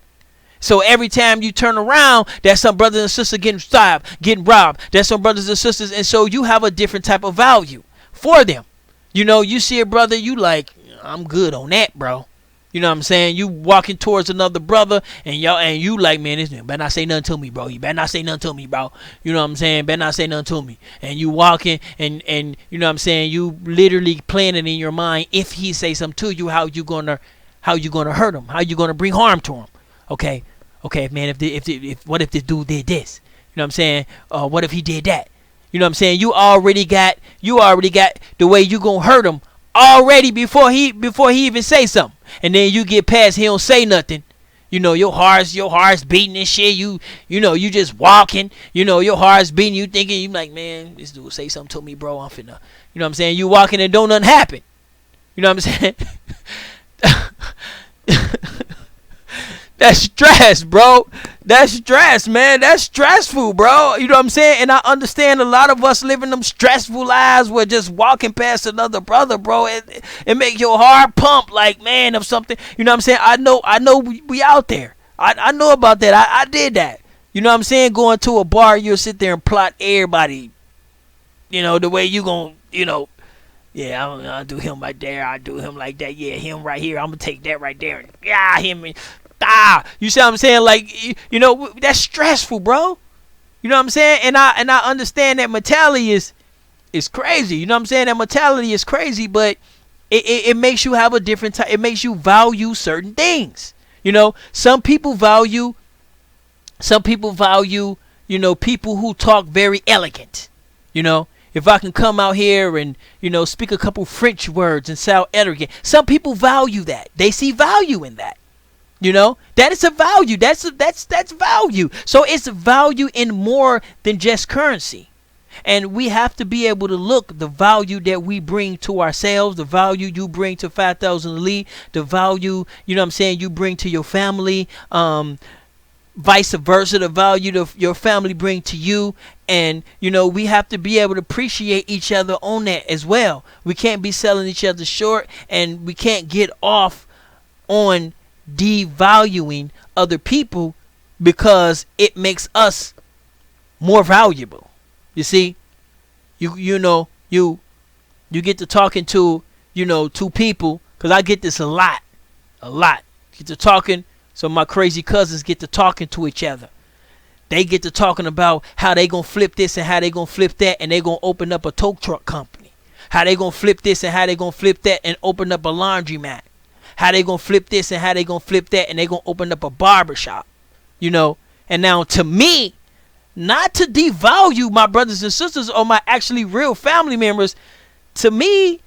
So every time you turn around, there's some brothers and sisters getting stabbed, getting robbed. There's some brothers and sisters. And so you have a different type of value for them. You see a brother, you like, I'm good on that, bro. You know what I'm saying? You walking towards another brother and you like, man, this man better not say nothing to me, bro. You better not say nothing to me, bro. You know what I'm saying? Better not say nothing to me. And you walking and you know what I'm saying? You literally planning in your mind, if he say something to you, how you gonna hurt him? How you gonna bring harm to him? Okay, man, if what if this dude did this? You know what I'm saying? What if he did that? You know what I'm saying? You already got the way you gonna hurt him already before he even say something. And then you get past, he don't say nothing. Your heart's beating and shit. You just walking. Your heart's beating. You thinking, you like, man, this dude say something to me, bro. I'm finna. You know what I'm saying? You walking and don't nothing happen. You know what I'm saying? That's stress, bro. That's stress, man. That's stressful, bro. You know what I'm saying? And I understand a lot of us living them stressful lives where just walking past another brother, bro, it make your heart pump like, man, of something. You know what I'm saying? I know we out there. I know about that. I did that. You know what I'm saying? Going to a bar, you'll sit there and plot everybody, the way you going to, yeah, I'll do him right there. I'll do him like that. Yeah, him right here. I'm going to take that right there. And, yeah, him. And, you see what I'm saying? Like, that's stressful, bro. You know what I'm saying? And I understand that mentality is crazy. You know what I'm saying? That mentality is crazy, but it makes you have a different type. It makes you value certain things. Some people value, people who talk very elegant. If I can come out here and, speak a couple French words and sound elegant, some people value that. They see value in that. That is a value. That's value. So it's value in more than just currency. And we have to be able to look the value that we bring to ourselves, the value you bring to 5,000 Elite, the value, you bring to your family, vice versa, the value your family bring to you. And, we have to be able to appreciate each other on that as well. We can't be selling each other short, and we can't get off on devaluing other people because it makes us more valuable. You see, you get to talking to, two people, because I get this a lot. Get to talking, so my crazy cousins get to talking to each other. They get to talking about how they gonna flip this and how they gonna flip that, and they gonna open up a tow truck company. How they gonna flip this and how they gonna flip that and open up a laundromat. How they gonna flip this and how they gonna flip that, and they gonna open up a barbershop. And now to me, not to devalue my brothers and sisters or my actually real family members, to me,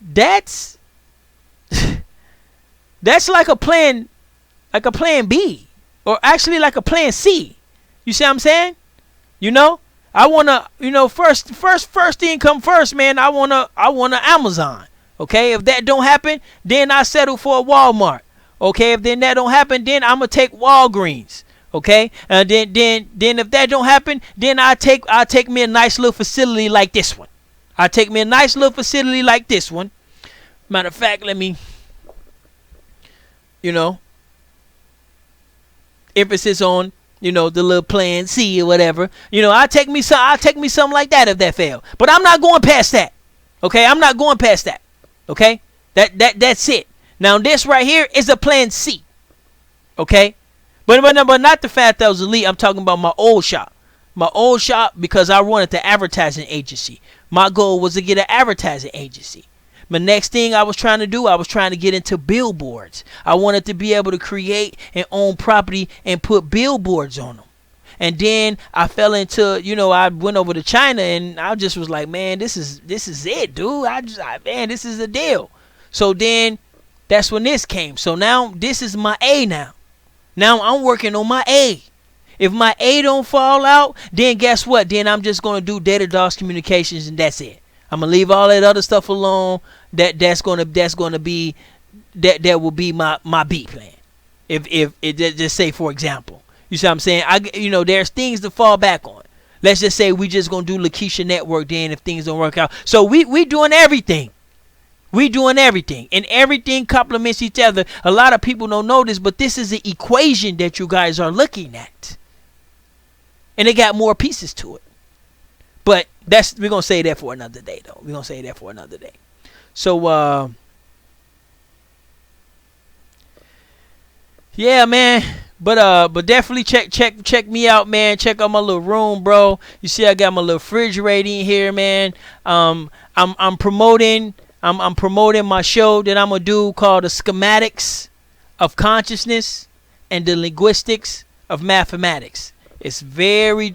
that's like a plan B, or actually like a plan C. You see what I'm saying? I wanna, first thing come first, man. I wanna Amazon. Okay, if that don't happen, then I settle for a Walmart. Okay, if then that don't happen, then I'ma take Walgreens. Okay, and then if that don't happen, then I take me a nice little facility like this one. Matter of fact, let me, emphasis on, the little plan C or whatever. I take me something like that if that fail. But I'm not going past that. Okay, I'm not going past that. Okay, that's it. Now this right here is a plan C. Okay, but not the 5,000 Elite. I'm talking about my old shop. Because I wanted the advertising agency. My goal was to get an advertising agency. My next thing I was trying to do, I was trying to get into billboards. I wanted to be able to create and own property and put billboards on them. And then I fell into, I went over to China, and I just was like, man, this is it, dude. Man, this is the deal. So then that's when this came. So now this is my A now. Now I'm working on my A. If my A don't fall out, then guess what? Then I'm just going to do data DOS communications, and that's it. I'm going to leave all that other stuff alone. That will be my B plan. If just say, for example, you see what I'm saying? There's things to fall back on. Let's just say we just going to do LaKesha Network then if things don't work out. So we doing everything. And everything complements each other. A lot of people don't know this, but this is the equation that you guys are looking at. And it got more pieces to it. But we're going to say that for another day, though. So, yeah, man. But definitely check me out, man. Check out my little room, bro. You see, I got my little refrigerator in here, man. I'm promoting my show that I'm gonna do called the Schematics of Consciousness and the Linguistics of Mathematics. It's very.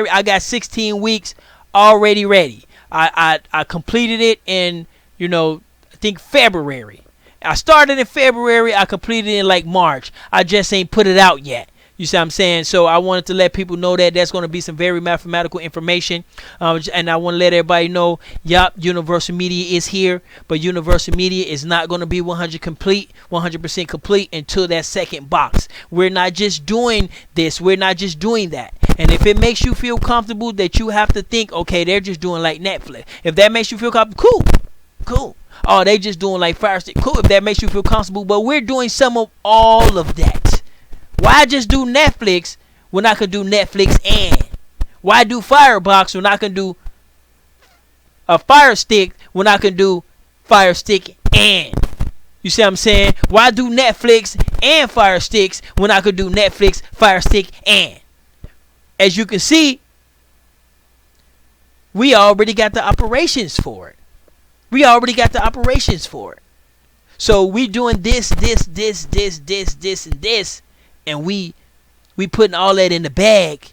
I got 16 weeks already ready. I completed it in, I think February. I started in February. I completed it in like March. I just ain't put it out yet. You see what I'm saying? So I wanted to let people know that there's going to be some very mathematical information. And I want to let everybody know, yup, Universal Media is here. But Universal Media is not going to be 100% complete until that second box. We're not just doing this. We're not just doing that. And if it makes you feel comfortable that you have to think, okay, they're just doing like Netflix. If that makes you feel comfortable, cool. Oh, they just doing like Fire Stick. Cool, if that makes you feel comfortable. But we're doing some of all of that. Why just do Netflix when I can do Netflix and? Why do Firebox when I can do a Fire Stick when I can do Fire Stick and? You see what I'm saying? Why do Netflix and Fire Sticks when I could do Netflix, Fire Stick and? As you can see, we already got the operations for it. So we doing this, and this, and we putting all that in the bag,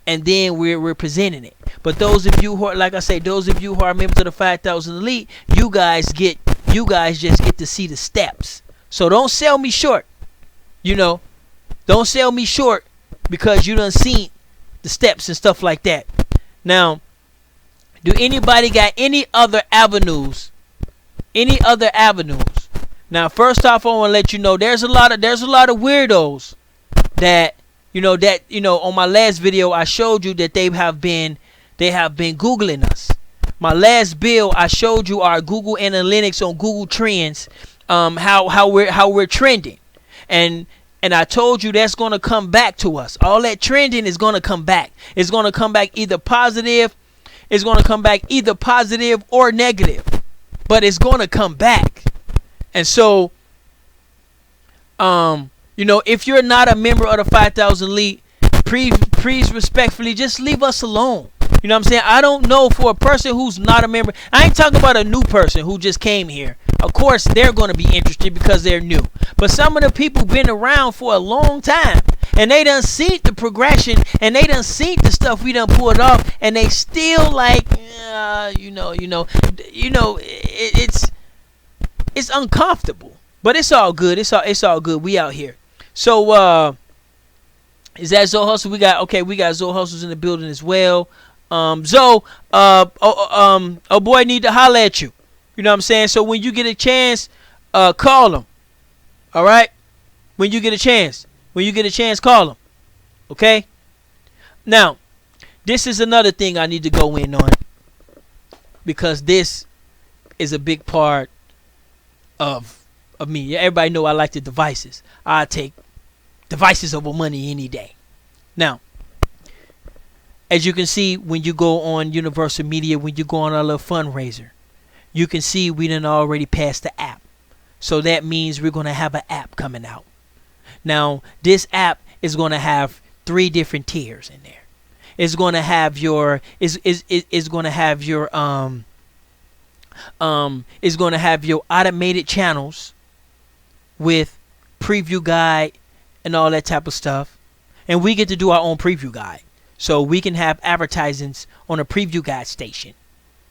and then we're presenting it. But those of you who are, like I say, those of you who are members of the 5,000 Elite, you guys just get to see the steps. So don't sell me short. Don't sell me short because you done seen the steps and stuff like that. Now, do anybody got any other avenues? Now, first off, I want to let you know there's a lot of weirdos that on my last video I showed you that they have been Googling us. My last bill I showed you our Google Analytics on Google Trends, how we're trending, and I told you that's going to come back to us. All that trending is going to come back. It's going to come back either positive. It's going to come back either positive or negative, but it's going to come back. And so, if you're not a member of the 5,000 Elite, please respectfully just leave us alone. You know what I'm saying? I don't know, for a person who's not a member. I ain't talking about a new person who just came here. Of course, they're going to be interested because they're new. But some of the people been around for a long time, and they done seen the progression, and they done seen the stuff we done pulled off, and they still like, it's uncomfortable. But it's all good. It's all good. We out here. So is that Zoe Hustle? We got Zoe Hustles in the building as well. Zoe, oh boy, need to holler at you. You know what I'm saying? So when you get a chance, call him. All right? When you get a chance, call him. Okay? Now, this is another thing I need to go in on, because this is a big part of me. Everybody know I like the devices. I take devices over money any day. Now, as you can see, when you go on Universal Media, when you go on our little fundraiser, you can see we done already passed the app. So that means we're going to have an app coming out. Now, this app is going to have 3 different tiers in there. It's going to have your automated channels with preview guide and all that type of stuff. And we get to do our own preview guide. So we can have advertisements on a preview guide station.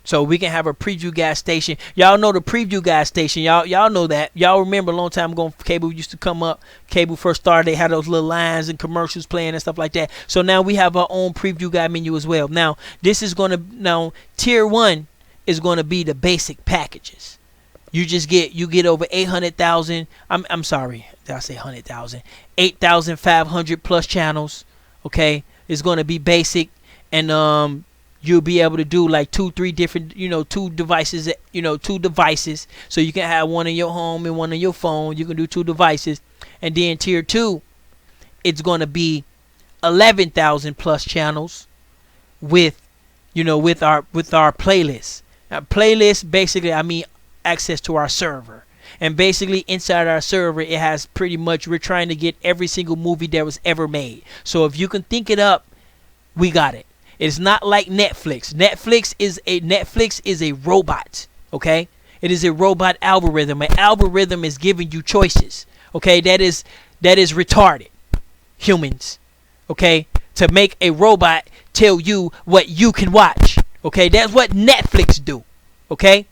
So we can have a preview guide station. Y'all know the preview guide station. Y'all know that. Y'all remember a long time ago, cable used to come up. Cable first started, they had those little lines and commercials playing and stuff like that. So now we have our own preview guide menu as well. Now, tier 1 is going to be the basic packages. You get over 800,000. I'm sorry, did I say 100,000? 8,500 plus channels. Okay, it's going to be basic, and you'll be able to do like 2-3 different, 2 devices, 2 devices. So you can have one in your home and one on your phone. You can do 2 devices. And then tier 2, it's going to be 11,000 plus channels with our playlist. Now, playlist, basically, I mean access to our server. And basically inside our server, it has pretty much, we're trying to get every single movie that was ever made. So if you can think it up, we got it. It's not like Netflix. Netflix is a robot, okay? It is a robot algorithm. An algorithm is giving you choices, okay? That is retarded. Humans, okay? To make a robot tell you what you can watch, okay? That's what Netflix do, okay?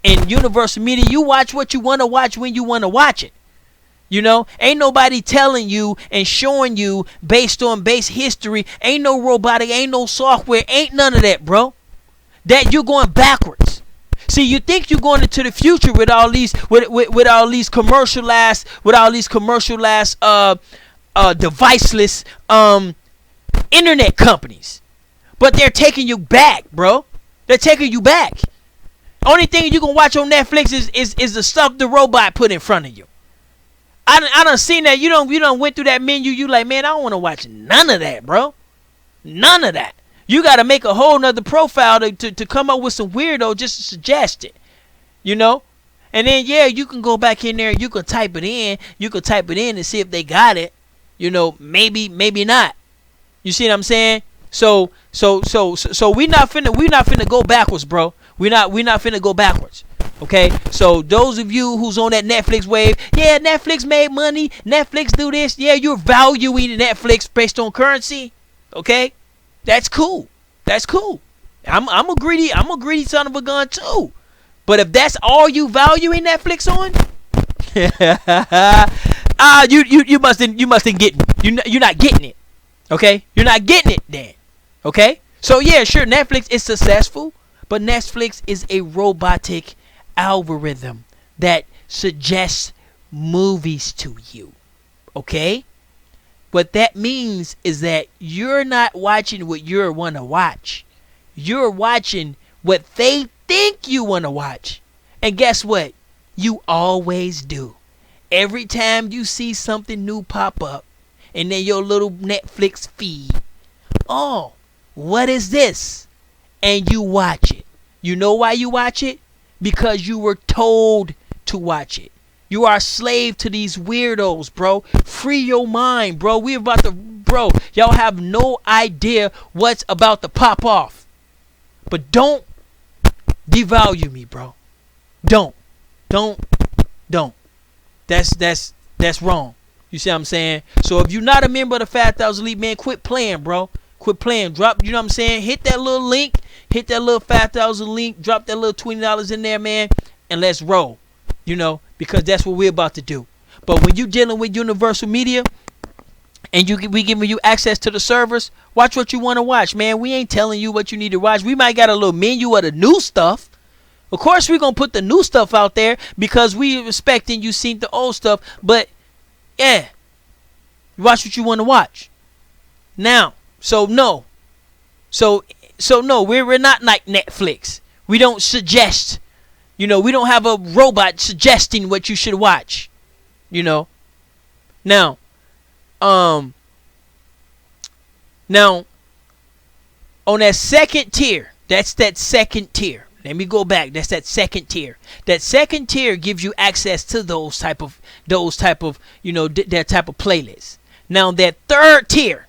In Universal Media, you watch what you want to watch when you want to watch it. Ain't nobody telling you and showing you based on base history. Ain't no robotic, ain't no software, ain't none of that, bro. That you're going backwards. See, you think you're going into the future with all these commercialized deviceless internet companies. But they're taking you back, bro. They're taking you back. Only thing you can watch on Netflix is the stuff the robot put in front of you. I done seen that. You done went through that menu. You like, man, I don't want to watch none of that, bro. None of that. You got to make a whole nother profile to come up with some weirdo just to suggest it. You know? And then, yeah, you can go back in there. You can type it in. You can type it in and see if they got it. You know, maybe not. You see what I'm saying? So we not finna go backwards, bro. We not finna go backwards. Okay? So those of you who's on that Netflix wave, yeah, Netflix made money. Netflix do this. Yeah, you're valuing Netflix based on currency. Okay? That's cool. That's cool. I'm a greedy son of a gun too. But if that's all you valuing Netflix on, you mustn't get you're not getting it. Okay? You're not getting it then. Okay? So yeah, sure, Netflix is successful, but Netflix is a robotic algorithm that suggests movies to you. Okay? What that means is that you're not watching what you want to watch. You're watching what they think you want to watch. And guess what? You always do. Every time you see something new pop up and then your little Netflix feed, oh, what is this? And you watch it. You know why you watch it? Because you were told to watch it. You are a slave to these weirdos, bro. Free your mind, bro. We're about to, bro. Y'all have no idea what's about to pop off. But don't devalue me, bro. Don't. That's wrong. You see what I'm saying? So if you're not a member of the 5,000 Elite, man, quit playing, bro. Quit playing. Drop, you know what I'm saying? Hit that little link. Hit that little 5,000 link. Drop that little $20 in there, man. And let's roll. You know, because that's what we're about to do. But when you're dealing with Universal Media and we giving you access to the servers, watch what you want to watch, man. We ain't telling you what you need to watch. We might got a little menu of the new stuff. Of course, we're going to put the new stuff out there because we respecting you seen the old stuff. But, yeah, watch what you want to watch. Now, so no. So no, we're not like Netflix. We don't suggest. You know, we don't have a robot suggesting what you should watch. You know. Now, on that second tier, that's that second tier. Let me go back. That's that second tier. That second tier gives you access to those type of, you know, that type of playlists. Now that third tier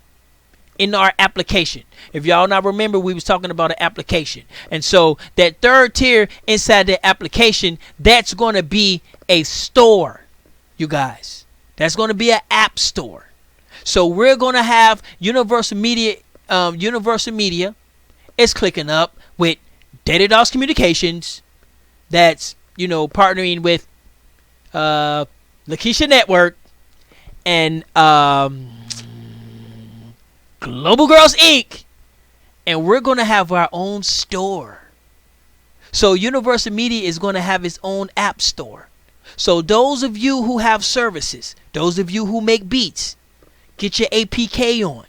in our application. If y'all not remember, we was talking about an application. And so that third tier inside the application, that's going to be a store, you guys. That's going to be an app store. So we're going to have Universal Media. Universal Media is clicking up with DataDOS Communications. That's, you know, partnering with LaKesha Network and Global Girls Inc. And we're going to have our own store. So Universal Media is going to have its own app store. So those of you who have services, those of you who make beats, get your APK on.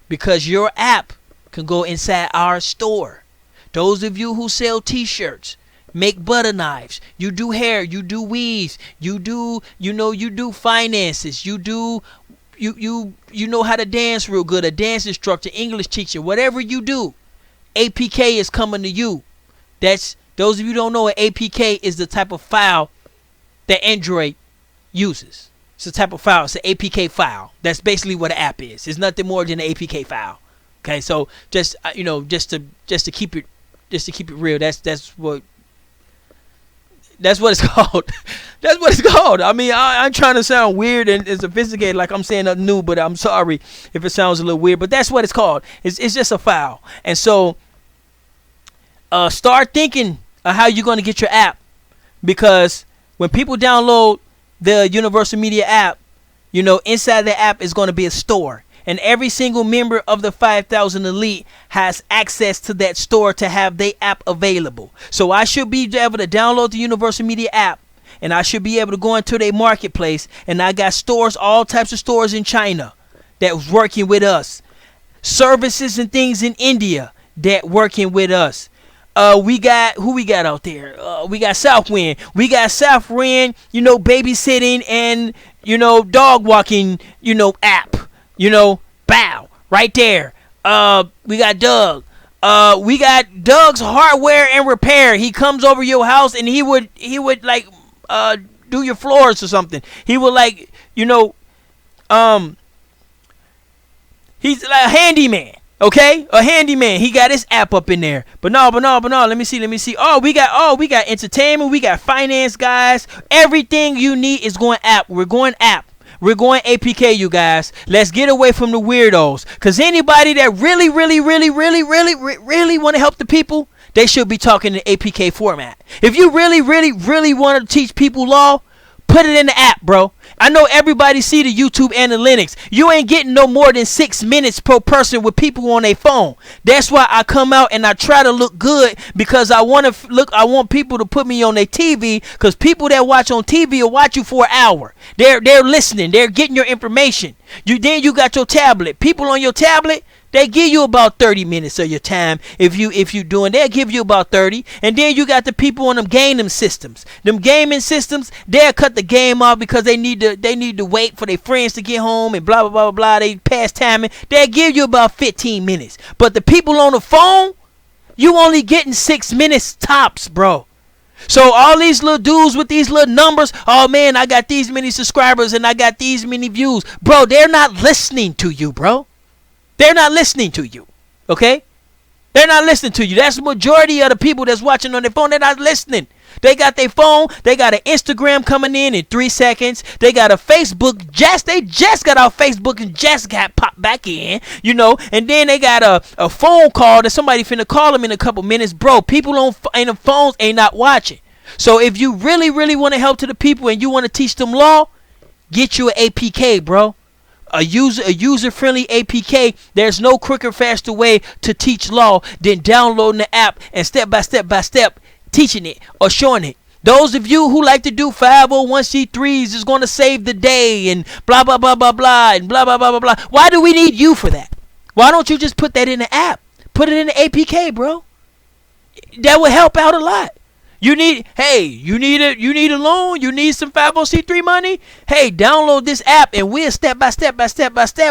Because your app can go inside our store. Those of you who sell t-shirts, make butter knives, you do hair, you do weaves, you do finances, you know how to dance real good, a dance instructor, English teacher, whatever you do, APK is coming to you. That's, those of you who don't know, an APK is the type of file that Android uses. It's a type of file. It's an APK file. That's basically what an app is. It's nothing more than an APK file. Okay, so just just to keep it real. That's what it's called. That's what it's called. I mean, I'm trying to sound weird and sophisticated, like I'm saying nothing new, but I'm sorry if it sounds a little weird. But that's what it's called. It's just a file. And so, start thinking of how you're going to get your app, because when people download the Universal Media app, you know, inside the app is going to be a store. And every single member of the 5,000 Elite has access to that store to have their app available. So I should be able to download the Universal Media app, and I should be able to go into their marketplace. And I got stores, all types of stores in China that was working with us. Services and things in India that working with us. We got who we got out there. We got Southwind. We got Southwind. Babysitting and dog walking. App. Bow right there. We got Doug. We got Doug's hardware and repair. He comes over your house and he would like do your floors or something. He would like he's like a handyman. Okay, a handyman. He got his app up in there. But no. Let me see. Oh, we got entertainment. We got finance, guys. Everything you need is going app. We're going app. We're going APK, you guys. Let's get away from the weirdos. Because anybody that really want to help the people, they should be talking in APK format. If you really want to teach people law, put it in the app, bro. I know everybody see the YouTube analytics. You ain't getting no more than 6 minutes per person with people on their phone. That's why I come out and I try to look good, because I want people to put me on their TV, because people that watch on TV will watch you for an hour. They're listening. They're getting your information. Then you got your tablet. People on your tablet, they give you about 30 minutes of your time. If you doing, they'll give you about 30. And then you got the people on them gaming systems. Them gaming systems, they'll cut the game off because they need to wait for their friends to get home and blah blah blah blah. They pass timing. They'll give you about 15 minutes. But the people on the phone, you only getting 6 minutes tops, bro. So all these little dudes with these little numbers, oh man, I got these many subscribers and I got these many views. Bro, they're not listening to you, bro. They're not listening to you, okay? They're not listening to you. That's the majority of the people that's watching on their phone. They're not listening. They got their phone. They got an Instagram coming in 3 seconds. They got a Facebook. They just got off Facebook and just got popped back in, And then they got a phone call that somebody finna call them in a couple minutes. Bro, people on the phones ain't not watching. So if you really want to help to the people and you want to teach them law, get you an APK, bro. A user-friendly APK. There's no quicker, faster way to teach law than downloading the app and step by step teaching it or showing it. Those of you who like to do 501c3s is going to save the day and blah blah blah blah blah and blah blah blah blah blah. Why do we need you for that? Why don't you just put that in the app? Put it in the APK, bro. That would help out a lot. You need a loan, you need some 501c3 money. Hey, download this app and we'll step by step.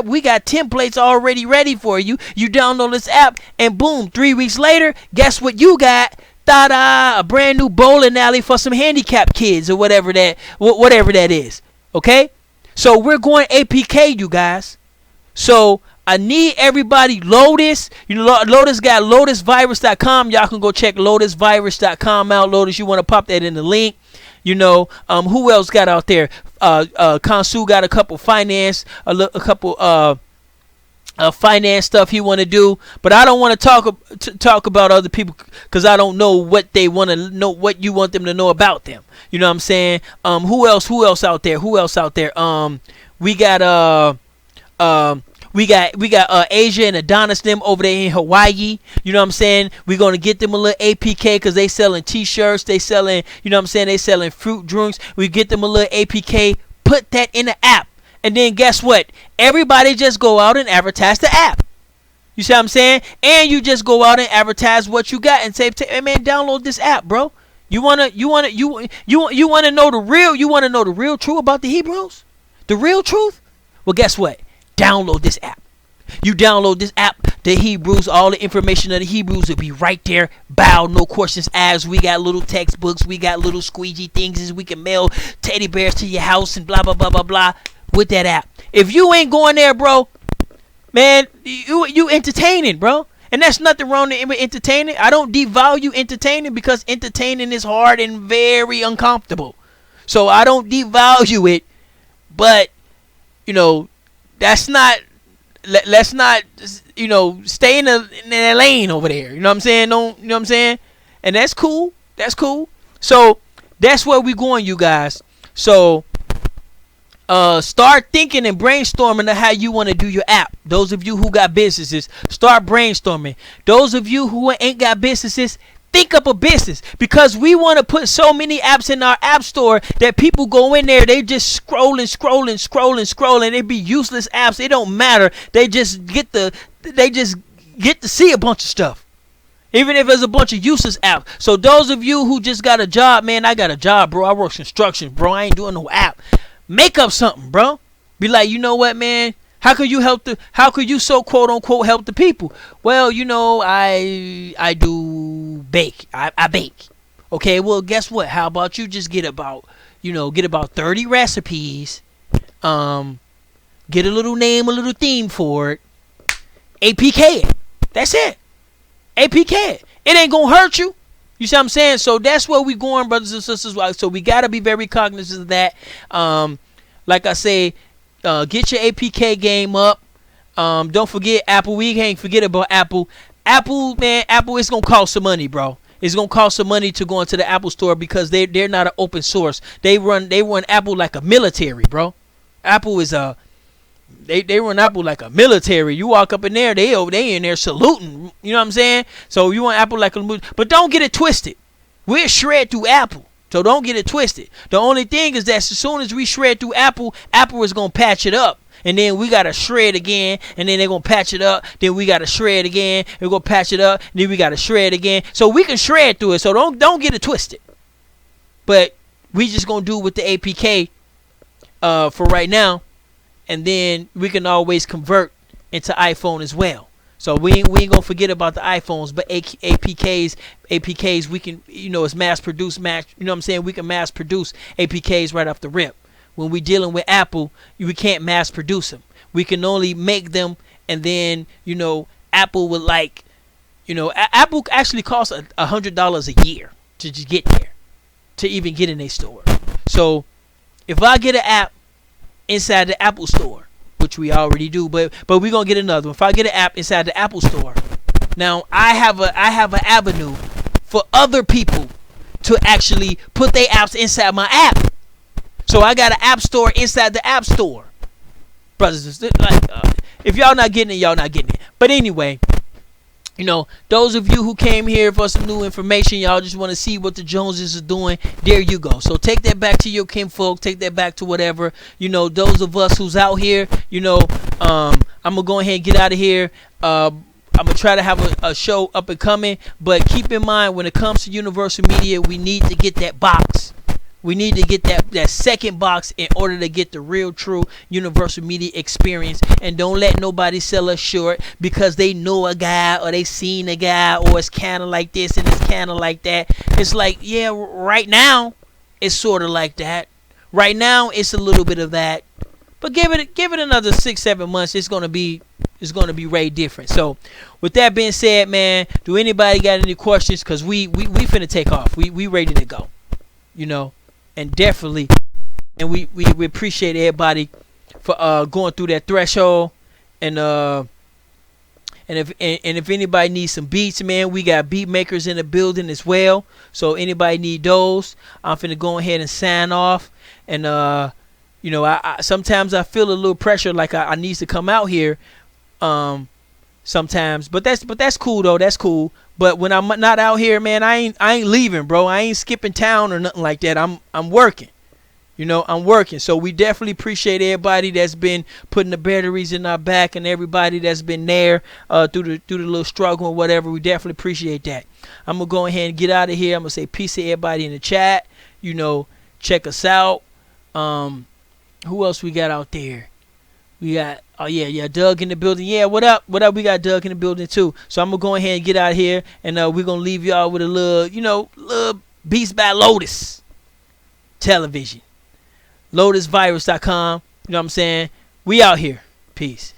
We got templates already ready for you. You download this app and boom, 3 weeks later, guess what you got? A brand new bowling alley for some handicapped kids or whatever that is. Okay? So we're going APK, you guys. So I need everybody. Lotus, Lotus got lotusvirus.com. Y'all can go check lotusvirus.com out. Lotus, you want to pop that in the link. Who else got out there? Kansu got a couple finance, finance stuff he want to do, but I don't want to talk about other people because I don't know what they want to know, what you want them to know about them. You know what I'm saying? Who else out there? We got Asia and Adonis them over there in Hawaii. You know what I'm saying? We're going to get them a little APK because they selling t-shirts. They selling, they selling fruit drinks. We get them a little APK. Put that in the app. And then guess what? Everybody just go out and advertise the app. You see what I'm saying? And you just go out and advertise what you got and say, hey man, download this app, bro. You wanna know the real truth about the Hebrews? The real truth? Well, guess what? Download this app. You download this app, the Hebrews, all the information of the Hebrews will be right there. Bow, no questions asked. We got little textbooks. We got little squeegee things we can mail teddy bears to your house and blah, blah, blah, blah, blah with that app. If you ain't going there, bro, man, you entertaining, bro. And that's nothing wrong with entertaining. I don't devalue entertaining because entertaining is hard and very uncomfortable. So I don't devalue it. But, let's not stay in a lane over there. You know what I'm saying? Don't, you know what I'm saying? And that's cool. So that's where we going, you guys. So start thinking and brainstorming of how you want to do your app. Those of you who got businesses, start brainstorming. Those of you who ain't got businesses, think up a business, because we want to put so many apps in our app store that people go in there, they just scrolling. They be useless apps. It don't matter. They just get to see a bunch of stuff. Even if there's a bunch of useless apps. So those of you who just got a job, man, I got a job, bro. I work construction, bro. I ain't doing no app. Make up something, bro. Be like, you know what, man? How could you so quote unquote help the people? Well, I do bake. I bake. Okay, well, guess what? How about you just get about 30 recipes, get a little name, a little theme for it, APK it. That's it. APK it. It ain't gonna hurt you. You see what I'm saying? So that's where we going, brothers and sisters. So we gotta be very cognizant of that. Like I say, get your APK game up. Don't forget Apple. We can't forget about Apple. Apple, man, Apple is gonna cost some money, bro. It's gonna cost some money to go into the Apple store because they're not an open source. They run Apple like a military, bro. Apple is they run Apple like a military. You walk up in there, they in there saluting. You know what I'm saying? So you want Apple like a, but don't get it twisted. We're shred through Apple, so don't get it twisted. The only thing is that as soon as we shred through Apple, Apple is gonna patch it up. And then we gotta shred again, and then they're gonna patch it up. Then we gotta shred again. We're gonna patch it up. Then we gotta shred again. So we can shred through it. So don't get it twisted. But we just gonna do with the APK for right now, and then we can always convert into iPhone as well. So we ain't gonna forget about the iPhones, but APKs we can, it's mass produced. You know what I'm saying? We can mass produce APKs right off the rip. When we're dealing with Apple, we can't mass produce them. We can only make them, and then, Apple would Apple actually costs $100 a year to just get there, to even get in a store. So if I get an app inside the Apple store, which we already do, but we're going to get another one. If I get an app inside the Apple store, now I have an avenue for other people to actually put their apps inside my app. So I got an app store inside the app store, brothers and sisters. If y'all not getting it, y'all not getting it. But anyway, those of you who came here for some new information, y'all just want to see what the Joneses are doing. There you go. So take that back to your kinfolk. Take that back to whatever. Those of us who's out here. I'm gonna go ahead and get out of here. I'm gonna try to have a show up and coming, but keep in mind when it comes to Universal Media, we need to get that box. We need to get that second box in order to get the real, true Universal Media experience. And don't let nobody sell us short because they know a guy or they seen a guy or it's kind of like this and it's kind of like that. It's like, yeah, right now it's sort of like that. Right now it's a little bit of that. But give it another 6-7 months. It's gonna be way different. So with that being said, man, do anybody got any questions? Cause we finna take off. We ready to go. And definitely, and we appreciate everybody for going through that threshold, and if anybody needs some beats, man, we got beat makers in the building as well. So anybody need those, I'm finna go ahead and sign off. And I sometimes I feel a little pressure, like I need to come out here, sometimes, but that's cool though. That's cool. But when I'm not out here, man, I ain't leaving, bro. I ain't skipping town or nothing like that. I'm working. I'm working. So we definitely appreciate everybody that's been putting the batteries in our back and everybody that's been there through the little struggle or whatever. We definitely appreciate that. I'm gonna go ahead and get out of here. I'm gonna say peace to everybody in the chat. Check us out. Who else we got out there? We got Doug in the building. Yeah, what up? We got Doug in the building too. So I'm gonna go ahead and get out of here, and we're gonna leave y'all with a little Beats by Lotus television. LotusVirus.com. You know what I'm saying? We out here. Peace.